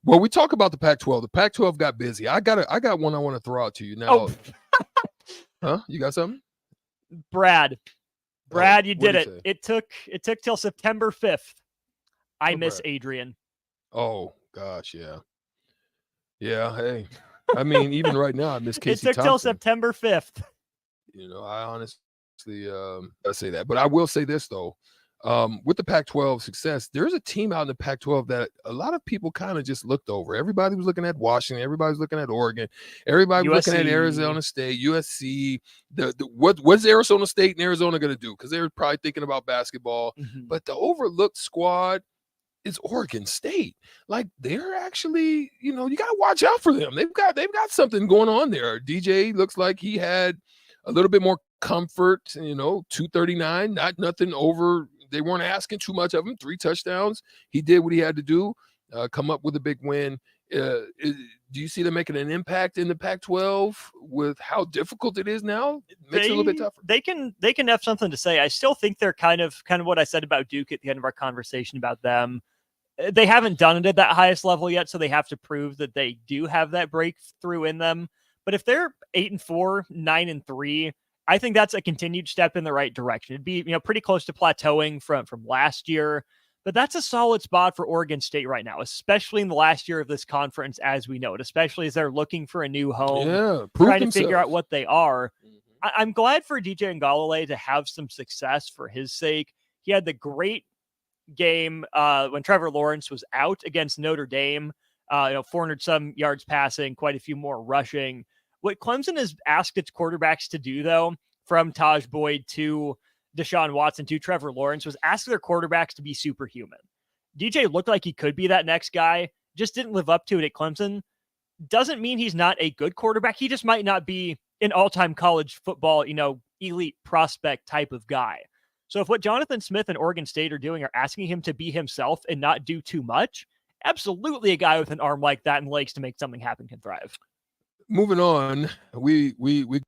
Well, we talk about the Pac-12. The Pac-12 got busy. I got one I want to throw out to you now. Huh? You got something? Brad, you did it. It took till September 5th. I miss Adrian. Oh gosh, yeah. Yeah, hey. I mean, even right now, I miss Casey It took Thompson. till September 5th. I honestly I say that. But I will say this, though. With the Pac-12 success, there's a team out in the Pac-12 that a lot of people kind of just looked over. Everybody was looking at Washington. Everybody was looking at Oregon. Everybody was looking at Arizona State, USC. What's Arizona State and Arizona going to do? Because they're probably thinking about basketball. But the overlooked squad is Oregon State. Like, they're actually, you got to watch out for them. They've got something going on there. DJ looks like he had a little bit more comfort, 239, not nothing over. They weren't asking too much of him. 3 touchdowns. He did what he had to do. come up with a big win. Do you see them making an impact in the Pac-12 with how difficult it is now? It makes it a little bit tougher. They can have something to say. I still think they're kind of what I said about Duke at the end of our conversation about them. They haven't done it at that highest level yet, so they have to prove that they do have that breakthrough in them. But if they're 8-4, 9-3, I think that's a continued step in the right direction. It'd be pretty close to plateauing from last year. But that's a solid spot for Oregon State right now, especially in the last year of this conference as we know it, especially as they're looking for a new home, trying to figure out what they are. I'm glad for DJ Ngalale to have some success for his sake. He had the great game when Trevor Lawrence was out against Notre Dame, 400 some yards passing, quite a few more rushing. What Clemson has asked its quarterbacks to do, though, from Taj Boyd to Deshaun Watson to Trevor Lawrence, was ask their quarterbacks to be superhuman. DJ looked like he could be that next guy, just didn't live up to it at Clemson. Doesn't mean he's not a good quarterback. He just might not be an all-time college football, elite prospect type of guy. So if what Jonathan Smith and Oregon State are doing are asking him to be himself and not do too much, absolutely a guy with an arm like that and legs to make something happen can thrive. Moving on, we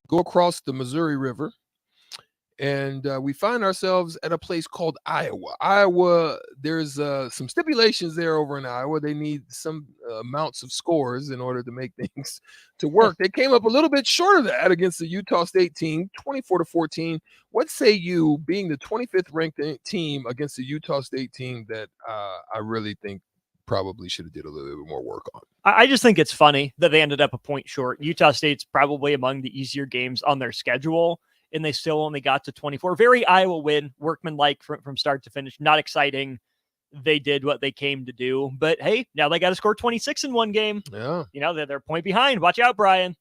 go across the Missouri River, and we find ourselves at a place called Iowa. Iowa, there's some stipulations there over in Iowa. They need some amounts of scores in order to make things to work. They came up a little bit short of that against the Utah State team, 24-14. What say you, being the 25th ranked team against the Utah State team that I really think probably should have did a little bit more work on? I just think it's funny that they ended up a point short. Utah State's probably among the easier games on their schedule, and they still only got to 24. Very Iowa win, workmanlike from start to finish. Not exciting. They did what they came to do. But hey, now they got to score 26 in one game. Yeah. They're a point behind. Watch out, Brian.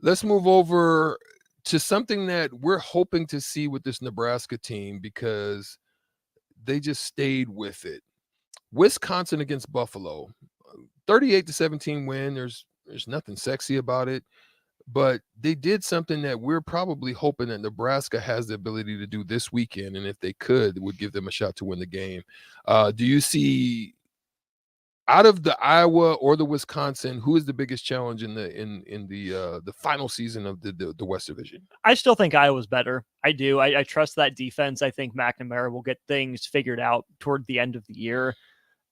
Let's move over to something that we're hoping to see with this Nebraska team because they just stayed with it. Wisconsin against Buffalo, 38-17 win. There's nothing sexy about it. But they did something that we're probably hoping that Nebraska has the ability to do this weekend, and if they could, it would give them a shot to win the game. Do you see, out of the Iowa or the Wisconsin, who is the biggest challenge in the final season of the West Division? I still think Iowa's better. I do. I trust that defense. I think McNamara will get things figured out toward the end of the year.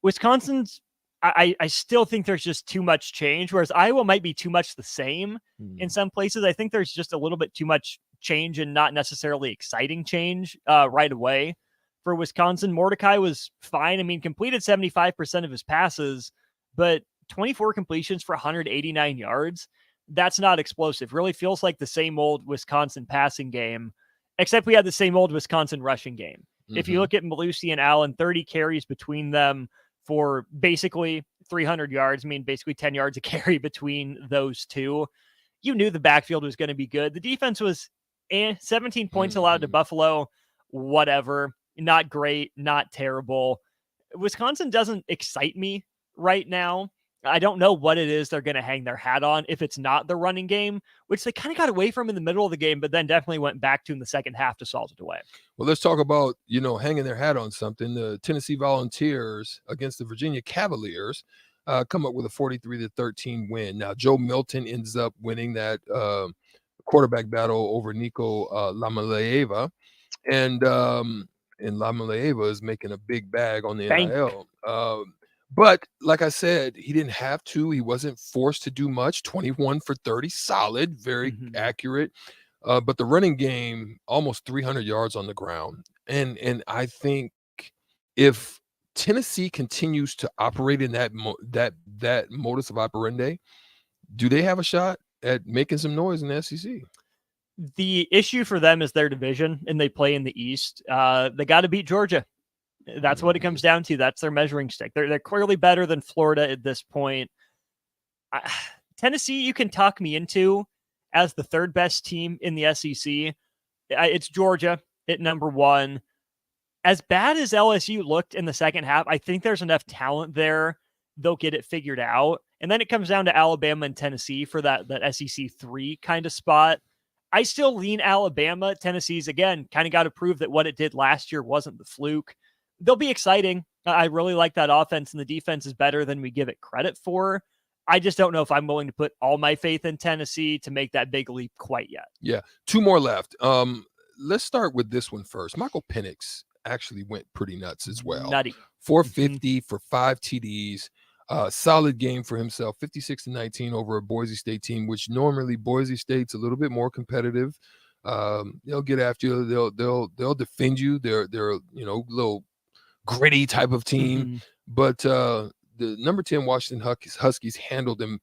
Wisconsin's, I still think there's just too much change, whereas Iowa might be too much the same in some places. I think there's just a little bit too much change and not necessarily exciting change right away. For Wisconsin, Mordecai was fine. I mean, completed 75% of his passes, but 24 completions for 189 yards. That's not explosive. Really feels like the same old Wisconsin passing game, except we had the same old Wisconsin rushing game. If you look at Malusi and Allen, 30 carries between them for basically 300 yards. I mean, basically 10 yards a carry between those two. You knew the backfield was going to be good. The defense was 17 points allowed to Buffalo. Whatever. Not great, not terrible. Wisconsin doesn't excite me right now. I don't know what it is they're going to hang their hat on if it's not the running game, which they kind of got away from in the middle of the game, but then definitely went back to in the second half to salt it away. Well, let's talk about, hanging their hat on something. The Tennessee Volunteers against the Virginia Cavaliers come up with a 43-13 win. Now, Joe Milton ends up winning that quarterback battle over Nico Lamaleeva. And Lamaleeva is making a big bag on the NIL. But like I said, he didn't have to. He wasn't forced to do much. 21 for 30, solid, very accurate. But the running game, almost 300 yards on the ground. And I think if Tennessee continues to operate in that modus of operandi, do they have a shot at making some noise in the SEC? The issue for them is their division, and they play in the East. They got to beat Georgia. That's what it comes down to. That's their measuring stick. They're clearly better than Florida at this point. Tennessee, you can talk me into as the third best team in the SEC. It's Georgia at number one. As bad as LSU looked in the second half, I think there's enough talent there. They'll get it figured out. And then it comes down to Alabama and Tennessee for that SEC 3 kind of spot. I still lean Alabama. Tennessee's, again, kind of got to prove that what it did last year wasn't the fluke. They'll be exciting. I really like that offense, and the defense is better than we give it credit for. I just don't know if I'm willing to put all my faith in Tennessee to make that big leap quite yet. Yeah, 2 more left. Let's start with this one first. Michael Penix actually went pretty nuts as well. Nutty. 450 for 5 TDs. Solid game for himself. 56-19 over a Boise State team, which normally Boise State's a little bit more competitive. They'll get after you. They'll defend you. They're little gritty type of team. But the number 10 Washington Huskies handled them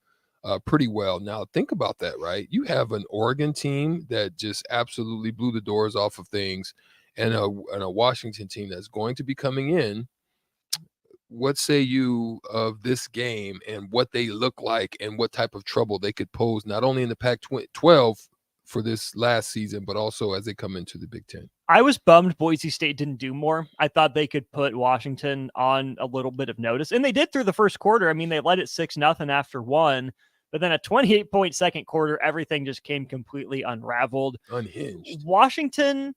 pretty well. Now think about that, right? You have an Oregon team that just absolutely blew the doors off of things, and a Washington team that's going to be coming in. What say you of this game and what they look like and what type of trouble they could pose, not only in the Pac-12 for this last season, but also as they come into the Big Ten? I was bummed Boise State didn't do more. I thought they could put Washington on a little bit of notice, and they did through the first quarter. I mean, they led it 6-0 after 1, but then a 28-point second quarter, everything just came completely unraveled. Unhinged. Washington,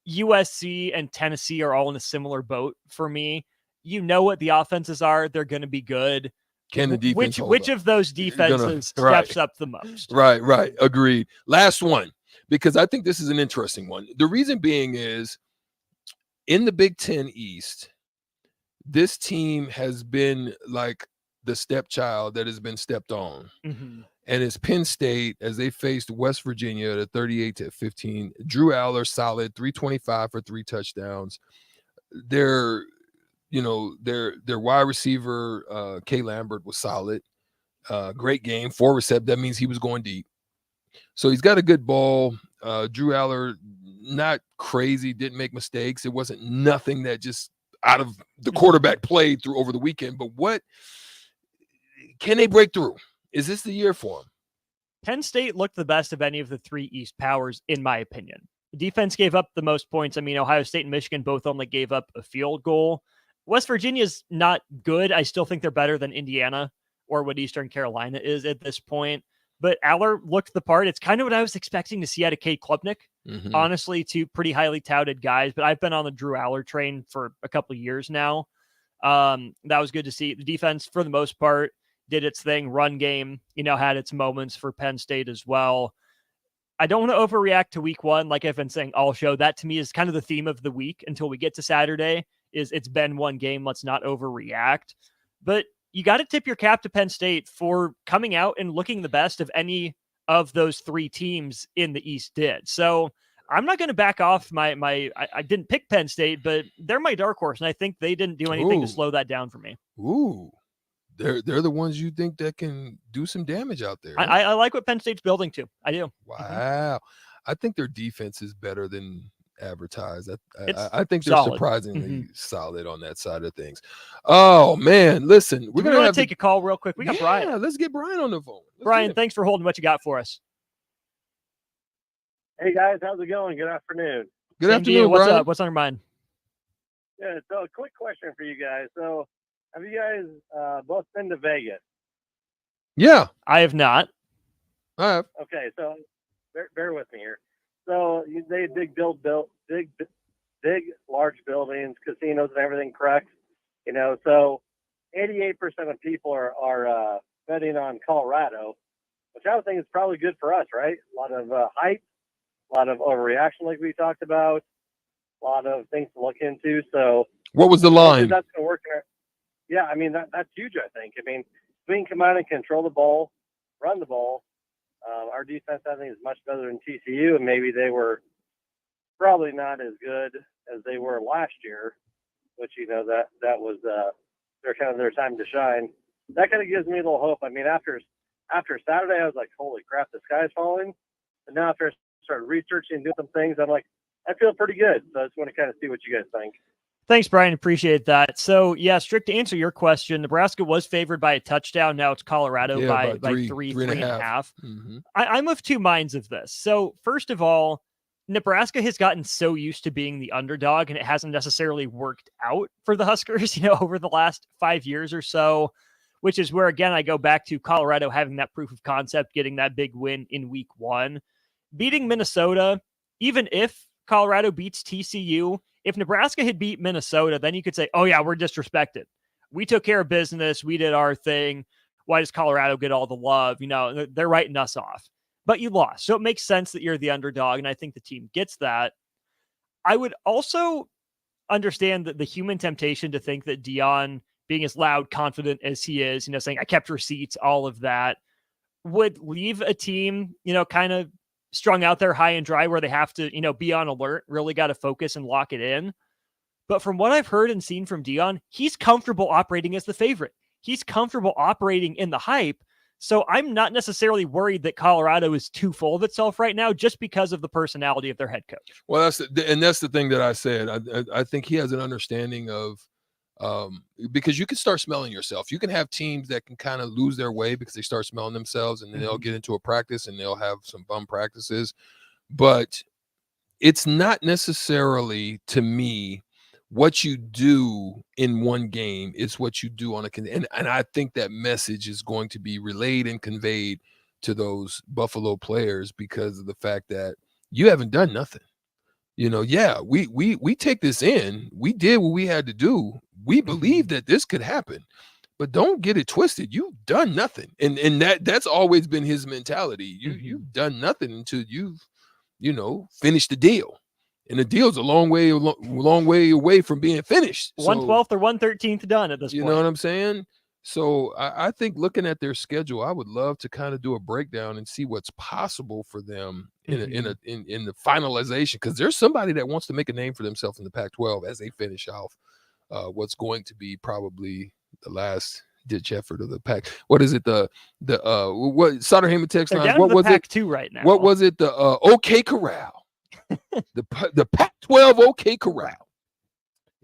USC, and Tennessee are all in a similar boat for me. You know what the offenses are. They're going to be good. Can the defense Which of those defenses steps up the most? Right. Agreed. Last one, because I think this is an interesting one. The reason being is in the Big Ten East, this team has been like the stepchild that has been stepped on. Mm-hmm. And it's Penn State as they faced West Virginia at 38-15. Drew Aller, solid, 325 for 3 touchdowns. Their wide receiver, Kay Lambert, was solid. Great game, 4 receptions. That means he was going deep. So he's got a good ball. Drew Aller, not crazy, didn't make mistakes. It wasn't nothing that just out of the quarterback played through over the weekend. But what can they break through? Is this the year for them? Penn State looked the best of any of the 3 East powers, in my opinion. The defense gave up the most points. I mean, Ohio State and Michigan both only gave up a field goal. West Virginia's not good. I still think they're better than Indiana or what Eastern Carolina is at this point. But Aller looked the part. It's kind of what I was expecting to see out of Cade Klubnik. Honestly, 2 pretty highly touted guys. But I've been on the Drew Aller train for a couple of years now. That was good to see. The defense, for the most part, did its thing. Run game, had its moments for Penn State as well. I don't want to overreact to week 1. Like I've been saying all show, that to me is kind of the theme of the week until we get to Saturday. Is it's been one game. Let's not overreact. But you got to tip your cap to Penn State for coming out and looking the best of any of those 3 teams in the East did. So I'm not going to back off I didn't pick Penn State, but they're my dark horse, and I think they didn't do anything to slow that down for me. Ooh. They're the ones you think that can do some damage out there. I like what Penn State's building to. I do. Wow. I think their defense is better than advertised. I think they're solid. Surprisingly solid on that side of things. Oh man, listen, we're going to take a call real quick. We got Brian. Yeah, let's get Brian on the phone. Brian, thanks for holding what you got for us. Hey guys, how's it going? Good afternoon. Good afternoon, What's Brian. up? What's on your mind? Yeah, so a quick question for you guys. So have you guys both been to Vegas? Yeah. I have not. I have. Okay, so bear with me here. So they big large buildings, casinos, and everything, correct? So 88% of people are betting on Colorado, which I would think is probably good for us, right? A lot of hype, a lot of overreaction, like we talked about, a lot of things to look into. So what was the line? That's going to work. Yeah, I mean that's huge. I think. I mean, if we can come out and control the ball, run the ball. Our defense, I think, is much better than TCU, and maybe they were probably not as good as they were last year, which that was their time to shine. That kind of gives me a little hope. I mean, after Saturday, I was like, holy crap, the sky's falling. And now after I started researching and doing some things, I'm like, I feel pretty good. So I just want to kind of see what you guys think. Thanks, Brian. Appreciate that. So, yeah, Strick, to answer your question, Nebraska was favored by a touchdown. Now it's Colorado by 3.5. Mm-hmm. I'm of 2 minds of this. So, first of all, Nebraska has gotten so used to being the underdog, and it hasn't necessarily worked out for the Huskers, over the last 5 years or so, which is where, again, I go back to Colorado having that proof of concept, getting that big win in week 1. Beating Minnesota, even if Colorado beats TCU, If Nebraska had beat Minnesota, then you could say, oh yeah, we're disrespected. We took care of business. We did our thing. Why does Colorado get all the love? They're writing us off. But you lost. So it makes sense that you're the underdog, and I think the team gets that. I would also understand that the human temptation to think that Deion, being as loud, confident as he is, saying, I kept receipts, all of that, would leave a team, kind of strung out there high and dry where they have to, be on alert, really got to focus and lock it in. But from what I've heard and seen from Deion, he's comfortable operating as the favorite. He's comfortable operating in the hype. So I'm not necessarily worried that Colorado is too full of itself right now just because of the personality of their head coach. Well, that's the thing that I said. I think he has an understanding of because you can start smelling yourself. You can have teams that can kind of lose their way because they start smelling themselves, and then they'll get into a practice and they'll have some bum practices. But it's not necessarily, to me, what you do in one game is what you do on and I think that message is going to be relayed and conveyed to those Buffalo players because of the fact that you haven't done nothing. We take this in. We did what we had to do. We believe that this could happen, but don't get it twisted. You've done nothing, and that's always been his mentality. You've done nothing until you've finished the deal. And the deal's a long way away from being finished. 1/12 or 1/13 done at this point. You know what I'm saying? So I think looking at their schedule, I would love to kind of do a breakdown and see what's possible for them in the finalization, because there's somebody that wants to make a name for themselves in the Pac-12 as they finish off what's going to be probably the last ditch effort of the Pac. What is it? What Sutter Heyman text line? What was it? Pac-2 right now. What was it? The OK Corral. the Pac-12 OK Corral.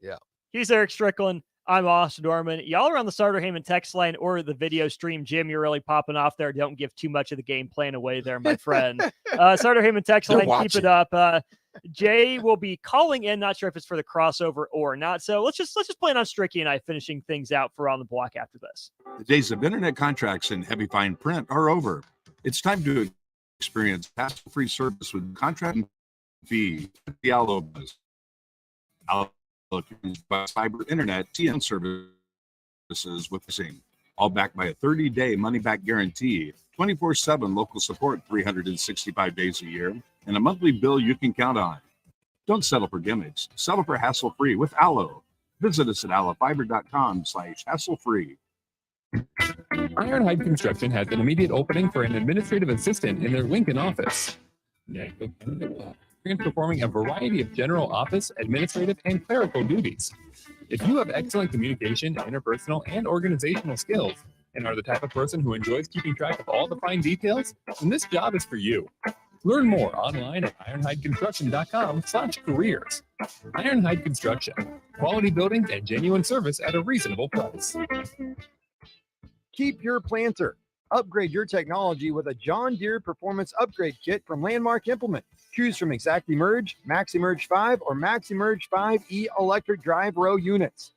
Yeah. He's Eric Strickland. I'm Austin Dorman. Y'all are on the Sutter Heyman text line or the video stream. Jim, you're really popping off there. Don't give too much of the game plan away there, my friend. Sutter Heyman text line, keep it up. Jay will be calling in. Not sure if it's for the crossover or not. So let's just plan on Stricky and I finishing things out for On the Block after this. The days of internet contracts and heavy fine print are over. It's time to experience hassle-free service with contract fee. The Allo Buzz. Allo by cyber internet TN services with the same, all backed by a 30-day money-back guarantee, 24/7 local support, 365 days a year, and a monthly bill you can count on. Don't settle for gimmicks. Settle for hassle-free with Allo. Visit us at allofiber.com/hassle-free. Ironhide Construction has an immediate opening for an administrative assistant in their Lincoln office. Performing a variety of general office, administrative, and clerical duties. If you have excellent communication, interpersonal, and organizational skills, and are the type of person who enjoys keeping track of all the fine details, then this job is for you. Learn more online at ironhideconstruction.com/careers. Ironhide Construction, quality buildings and genuine service at a reasonable price. Keep your planter. Upgrade your technology with a John Deere Performance Upgrade Kit from Landmark Implement. Choose from ExactEmerge, MaxiMerge 5, or MaxiMerge 5E electric drive row units.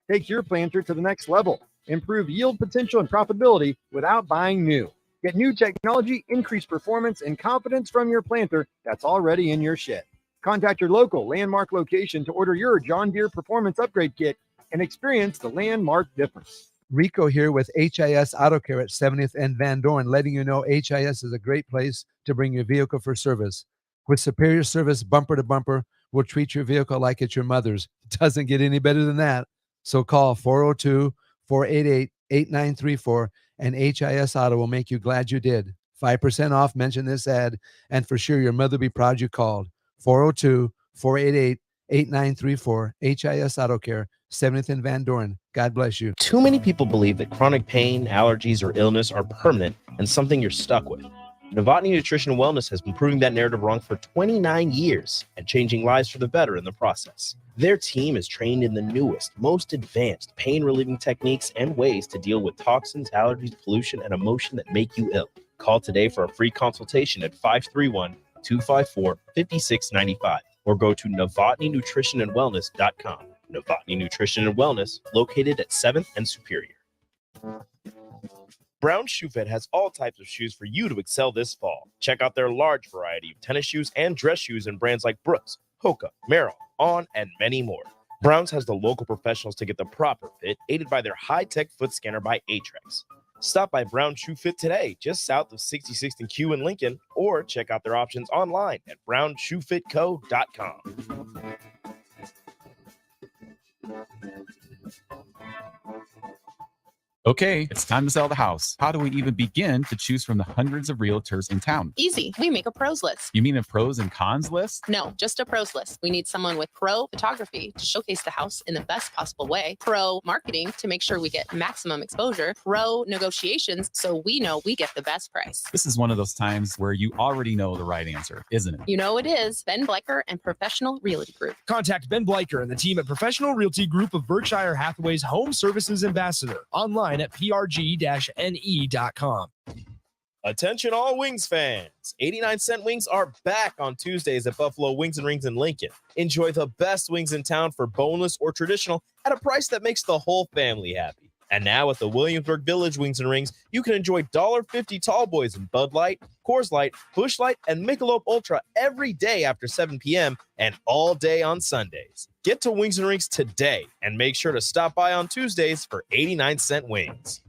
Take your planter to the next level. Improve yield potential and profitability without buying new. Get new technology, increased performance, and confidence from your planter that's already in your shed. Contact your local Landmark location to order your John Deere Performance Upgrade Kit and experience the Landmark difference. Rico here with HIS Auto Care at 70th and Van Dorn, letting you know HIS is a great place to bring your vehicle for service. With superior service, bumper to bumper, we'll treat your vehicle like it's your mother's. It doesn't get any better than that. So call 402-488-8934 and HIS Auto will make you glad you did. 5% off, mention this ad, and for sure your mother will be proud you called. 402-488-8934, HIS Auto Care, 70th and Van Dorn. God bless you. Too many people believe that chronic pain, allergies, or illness are permanent and something you're stuck with. Novotny Nutrition and Wellness has been proving that narrative wrong for 29 years and changing lives for the better in the process. Their team is trained in the newest, most advanced pain-relieving techniques and ways to deal with toxins, allergies, pollution, and emotion that make you ill. Call today for a free consultation at 531-254-5695 or go to novotnynutritionandwellness.com. Novotny Nutrition and Wellness, located at 7th and Superior. Brown Shoe Fit has all types of shoes for you to excel this fall. Check out their large variety of tennis shoes and dress shoes in brands like Brooks, Hoka, Merrill, On, and many more. Browns has the local professionals to get the proper fit, aided by their high-tech foot scanner by Atrex. Stop by Brown Shoe Fit today, just south of 66th and Q in Lincoln, or check out their options online at brownshoefitco.com. Okay, it's time to sell the house. How do we even begin to choose from the hundreds of realtors in town? Easy. We make a pros list. You mean a pros and cons list? No, just a pros list. We need someone with pro photography to showcase the house in the best possible way, pro marketing to make sure we get maximum exposure, pro negotiations so we know we get the best price. This is one of those times where you already know the right answer, isn't it? You know it is. Ben Bleicher and Professional Realty Group. Contact Ben Bleicher and the team at Professional Realty Group of Berkshire Hathaway's Home Services Ambassador online at prg-ne.com. Attention all Wings fans. 89-cent wings are back on Tuesdays at Buffalo Wings and Rings in Lincoln. Enjoy the best wings in town for boneless or traditional at a price that makes the whole family happy. And now at the Williamsburg Village Wings and Rings, you can enjoy $1.50 tall boys in Bud Light, Coors Light, Busch Light, and Michelob Ultra every day after 7 p.m. and all day on Sundays. Get to Wings and Rings today and make sure to stop by on Tuesdays for 89-cent wings.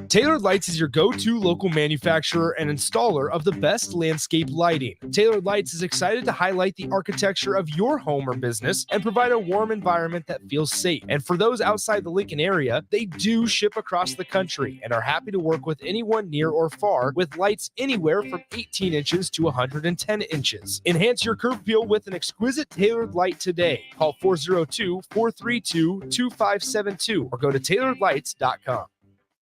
Tailored Lights is your go-to local manufacturer and installer of the best landscape lighting. Tailored Lights is excited to highlight the architecture of your home or business and provide a warm environment that feels safe. And for those outside the Lincoln area, they do ship across the country and are happy to work with anyone near or far with lights anywhere from 18 inches to 110 inches. Enhance your curb appeal with an exquisite Tailored Light today. Call 402-432-2572 or go to tailoredlights.com.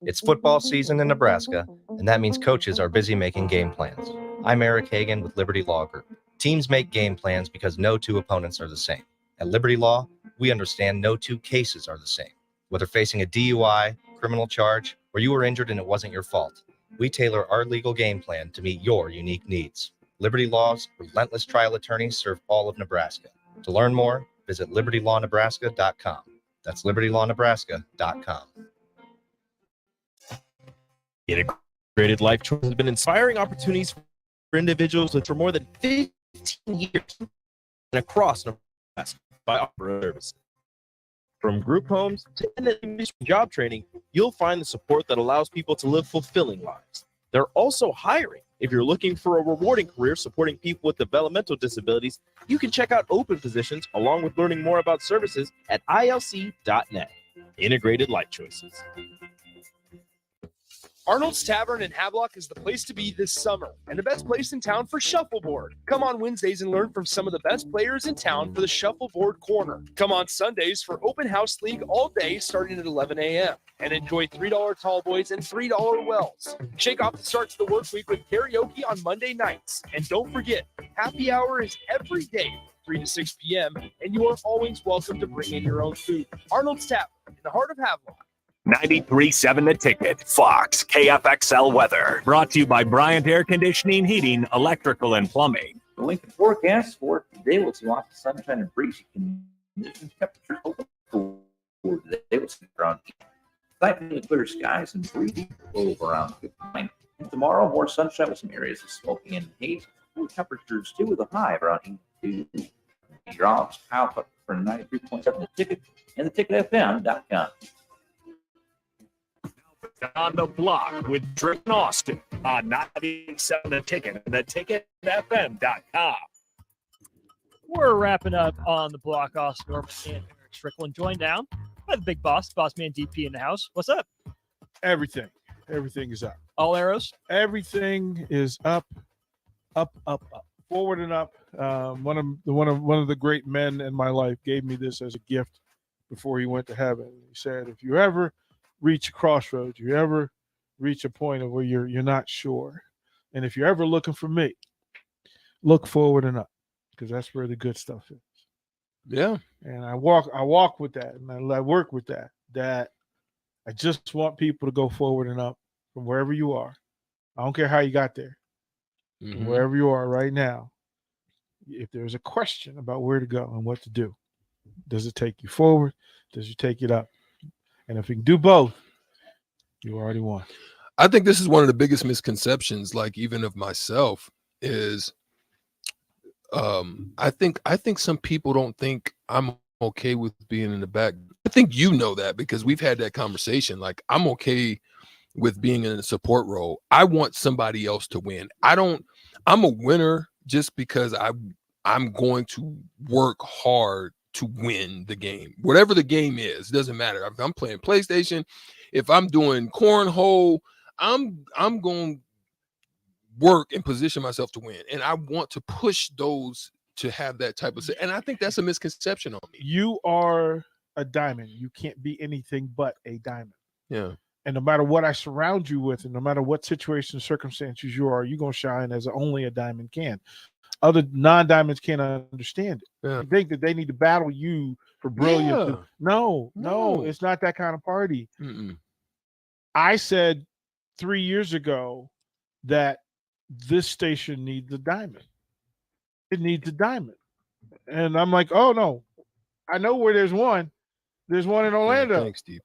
It's football season in Nebraska, and that means coaches are busy making game plans. I'm Eric Hagan with Liberty Law Group. Teams make game plans because no two opponents are the same. At Liberty Law, we understand no two cases are the same. Whether facing a DUI, criminal charge, or you were injured and it wasn't your fault, we tailor our legal game plan to meet your unique needs. Liberty Law's relentless trial attorneys serve all of Nebraska. To learn more, visit libertylawnebraska.com. That's libertylawnebraska.com. Integrated Life Choice has been inspiring opportunities for individuals for more than 15 years and across Nebraska by offering services. From group homes to industry job training, you'll find the support that allows people to live fulfilling lives. They're also hiring. If you're looking for a rewarding career supporting people with developmental disabilities, you can check out open positions along with learning more about services at ilc.net. Integrated Life Choices. Arnold's Tavern in Havelock is the place to be this summer and the best place in town for shuffleboard. Come on Wednesdays and learn from some of the best players in town for the Shuffleboard Corner. Come on Sundays for Open House League all day starting at 11 a.m. and enjoy $3 tall boys and $3 wells. Shake off the start to the work week with karaoke on Monday nights. And don't forget, happy hour is every day from 3 to 6 p.m. and you are always welcome to bring in your own food. Arnold's Tavern in the heart of Havelock. 93.7 The Ticket, Fox, KFXL weather. Brought to you by Bryant Air Conditioning, Heating, Electrical, and Plumbing. The Lincoln forecast for today will see lots of sunshine and breezy conditions. Temperatures open for today will see around slightly clear skies and breezy low around 59. Tomorrow, more sunshine with some areas of smoking and haze. Cool temperatures too, with a high of around 82. Drops Kyle up for 93.7 The Ticket and theticketfm.com. On the block with Drew and Austin on 97 The Ticket and theticketfm.com. We're wrapping up on the block. Austin Norman and Eric Strickland joined down by the big boss man DP in the house. What's up? Everything is up. All arrows? Everything is up, forward and up. One of the great men in my life gave me this as a gift before he went to heaven. He said, if you ever reach a crossroads, you ever reach a point of where you're not sure, and if you're ever looking for me, look forward and up, because that's where the good stuff is. Yeah. And I walk with that, and I work with that I just want people to go forward and up from wherever you are. I don't care how you got there. From wherever you are right now, if there's a question about where to go and what to do, does it take you forward? Does it take it up? And if you can do both, you already won. I think this is one of the biggest misconceptions, like even of myself, is I think some people don't think I'm okay with being in the back. I think you know that because we've had that conversation. Like, I'm okay with being in a support role. I want somebody else to win. I'm a winner just because I'm going to work hard to win the game. Whatever the game is, doesn't matter. If I'm playing PlayStation, if I'm doing cornhole, I'm going to work and position myself to win. And I want to push those to have that type of, and I think that's a misconception on me. You are a diamond. You can't be anything but a diamond. Yeah. And no matter what I surround you with, and no matter what situation, circumstances you're going to shine as only a diamond can. Other non-diamonds can't understand it. Yeah. You think that they need to battle you for brilliance. Yeah. No, it's not that kind of party. I said 3 years ago that this station needs a diamond. It needs a diamond. And I'm like, oh, no. I know where there's one. There's one in Orlando. Thanks, DP.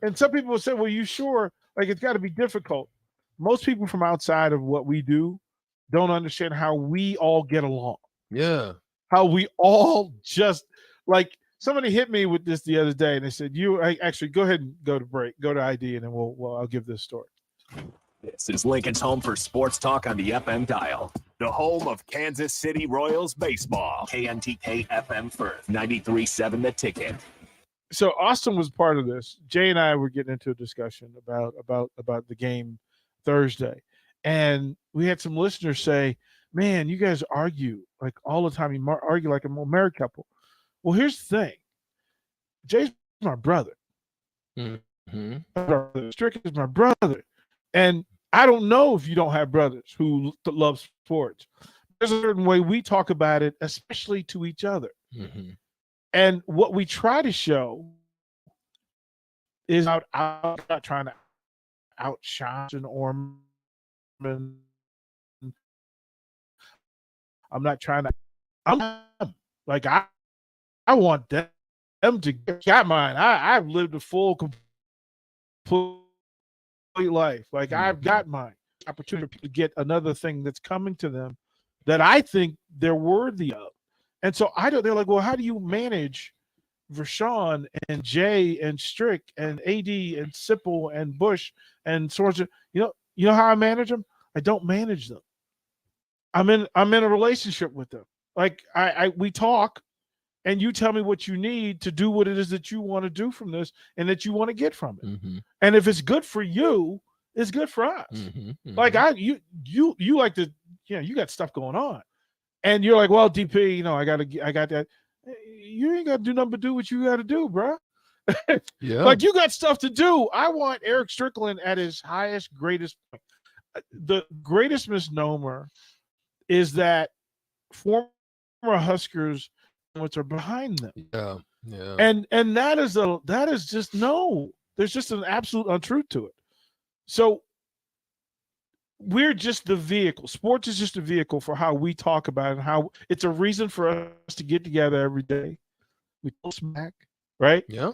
and some people will say, well, you sure? Like, it's got to be difficult. Most people from outside of what we do don't understand how we all get along. Yeah. How we all just, like, somebody hit me with this the other day, and they said, actually, go ahead and go to break, go to ID, and then I'll give this story. This is Lincoln's home for sports talk on the FM dial. The home of Kansas City Royals baseball. KNTK FM Firth, 93.7 The Ticket. So Austin was part of this. Jay and I were getting into a discussion about the game Thursday. And we had some listeners say, man, you guys argue like all the time. You argue like a married couple. Well, here's the thing. Jay's my brother. Strick is my brother. And I don't know if you don't have brothers who love sports. There's a certain way we talk about it, especially to each other. And what we try to show is I'm not trying to outshine an Orman. I'm not trying to. I want them to get mine. I've lived a full, complete life. Like, I've got mine. Opportunity to get another thing that's coming to them that I think they're worthy of. And so they're like, well, how do you manage Vershawn and Jay and Strick and AD and Sipple and Bush and Sorge? You know how I manage them? I don't manage them. I'm in a relationship with them. Like, we talk, and you tell me what you need to do what it is that you want to do from this and that you want to get from it. And if it's good for you, it's good for us. Like, you like to, you got stuff going on, and you're like, well, DP, I got that. You ain't got to do nothing but do what you got to do, bro. Yeah. Like, you got stuff to do. I want Eric Strickland at his highest, greatest point. The greatest misnomer is that former Huskers are behind them. Yeah. And that is just there's just an absolute untruth to it. So we're just the vehicle. Sports is just a vehicle for how we talk about it, and how it's a reason for us to get together every day. We talk smack, right? Yeah.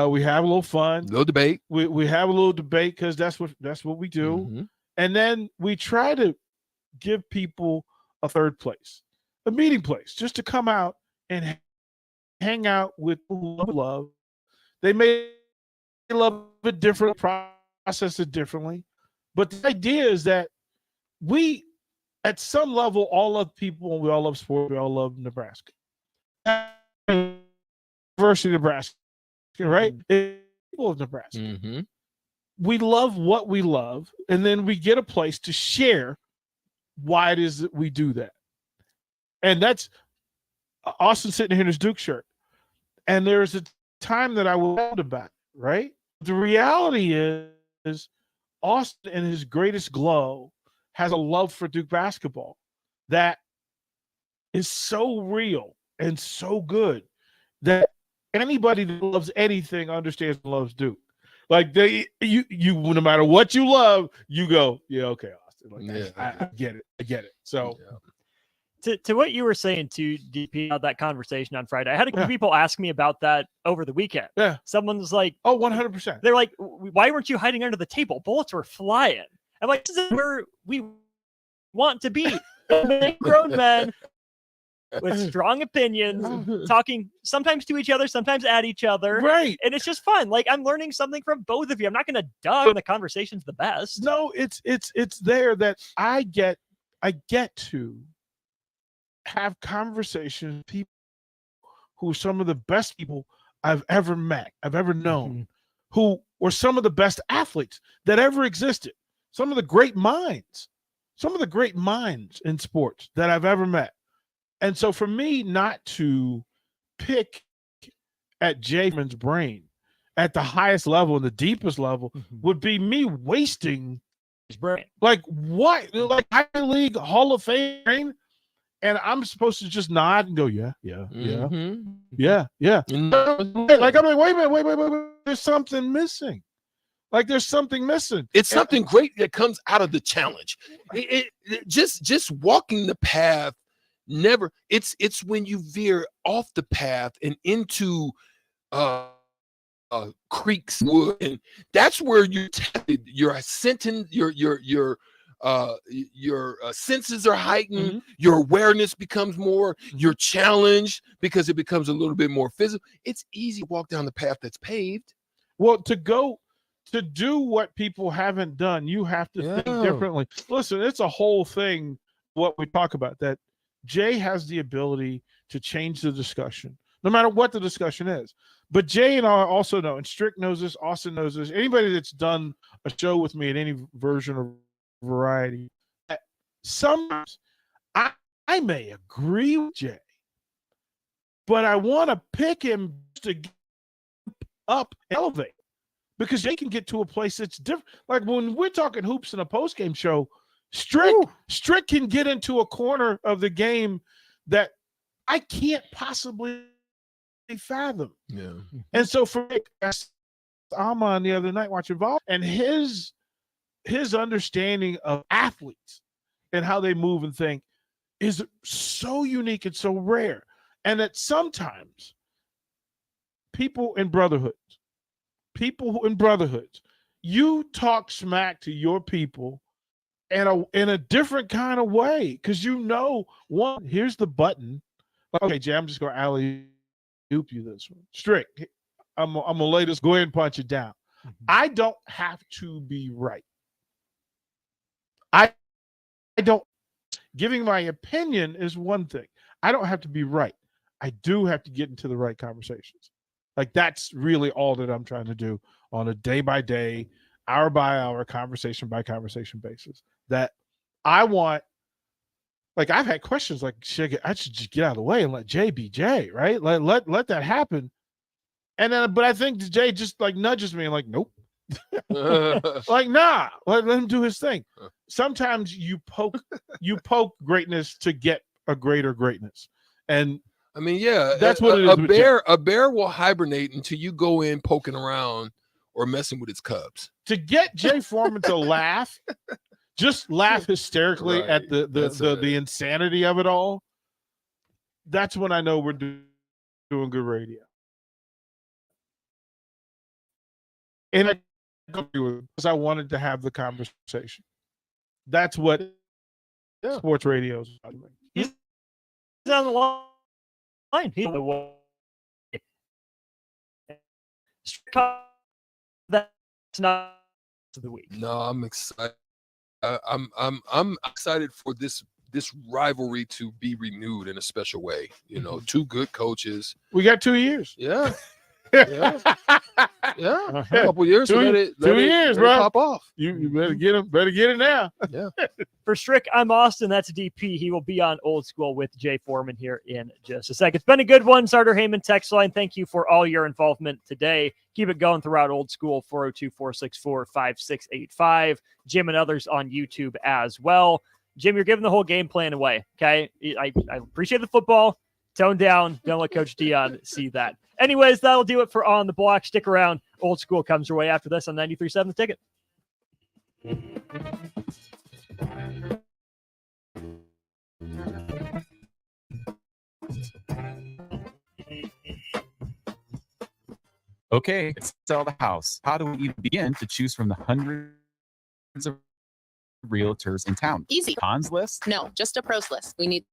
We have a little fun. Little debate. We have a little debate because that's what we do. And then we try to give people a third place, a meeting place, just to come out and hang out with people who love. They may love it different, process it differently. But the idea is that we, at some level, all love people, and we all love sport. We all love Nebraska. University of Nebraska, right? People of Nebraska. We love what we love, and then we get a place to share why it is that we do that. And that's Austin sitting here in his Duke shirt. And there's a time that I was about it, right? The reality is Austin, in his greatest glow, has a love for Duke basketball that is so real and so good that anybody that loves anything understands and loves Duke. Like, you no matter what you love, you go, yeah, okay, Austin. Like, I get it. I get it. So to what you were saying to DP about that conversation on Friday, I had a few people ask me about that over the weekend. Yeah. Someone was like, oh, 100%. They're like, why weren't you hiding under the table? Bullets were flying. I'm like, this is where we want to be. grown men with strong opinions, talking sometimes to each other, sometimes at each other. Right. And it's just fun. Like, I'm learning something from both of you. I'm not going to duck when the conversation's the best. No, it's there that I get to have conversations with people who are some of the best people I've ever met, I've ever known, who were some of the best athletes that ever existed, some of the great minds in sports that I've ever met. And so for me not to pick at Jamin's brain at the highest level and the deepest level would be me wasting his brain. Like what? Like Ivy League Hall of Fame brain? And I'm supposed to just nod and go, yeah. Like I'm like, wait a minute. There's something missing. Like there's something missing. It's something great that comes out of the challenge. It just walking the path. Never. It's when you veer off the path and into creeks, wood, and that's where you're tested. Your senses are heightened. Your awareness becomes more. You're challenged because it becomes a little bit more physical. It's easy to walk down the path that's paved. Well, to do what people haven't done, you have to think differently. Listen, it's a whole thing. What we talk about, that Jay has the ability to change the discussion, no matter what the discussion is. But Jay and I also know, and Strick knows this, Austin knows this, anybody that's done a show with me in any version of variety, sometimes I may agree with Jay, but I want to pick him to get up, elevate, because Jay can get to a place that's different. Like when we're talking hoops in a post-game show, Strick can get into a corner of the game that I can't possibly fathom. Yeah. And so for me, I'm on the other night watching volleyball, and his understanding of athletes and how they move and think is so unique and so rare. And that sometimes people in brotherhoods, you talk smack to your people in a different kind of way, because one, here's the button. Okay, Jay, I'm just going to alley-oop you this one. Strict. I'm gonna lay this. Go ahead and punch it down. I don't have to be right. I don't. Giving my opinion is one thing. I don't have to be right. I do have to get into the right conversations. Like that's really all that I'm trying to do on a day-by-day, hour-by-hour, conversation-by-conversation basis. That I want. Like I've had questions like, I should just get out of the way and let Jay be Jay, right? Let that happen. And then, but I think Jay just like nudges me and like, nope. Like, nah, let him do his thing. Sometimes you poke greatness to get a greater greatness. And I mean, yeah, that's what it is. A bear will hibernate until you go in poking around or messing with its cubs. To get Jay Foreman to laugh, just laugh hysterically at the insanity of it all. That's when I know we're doing good radio. And I agree with him because I wanted to have the conversation. That's what sports radio is about. He's on the line. He's on the line. That's not the week. No, I'm excited. I'm excited for this rivalry to be renewed in a special way. You know, two good coaches. We got 2 years. Yeah. Yeah. A couple years. Two years, bro. Pop off. You better get him. Better get it now. Yeah. For Strick, I'm Austin. That's DP. He will be on Old School with Jay Foreman here in just a sec. It's been a good one. Sartor Heyman text line. Thank you for all your involvement today. Keep it going throughout Old School. 402-464-5685. Jim and others on YouTube as well. Jim, you're giving the whole game plan away. Okay. I appreciate the football. Tone down. Don't let Coach Dion see that. Anyways, that'll do it for On the Block. Stick around. Old School comes your way after this on 93.7 The Ticket. Okay, let's sell the house. How do we even begin to choose from the hundreds of realtors in town. Easy. Cons list? No, just a pros list. We need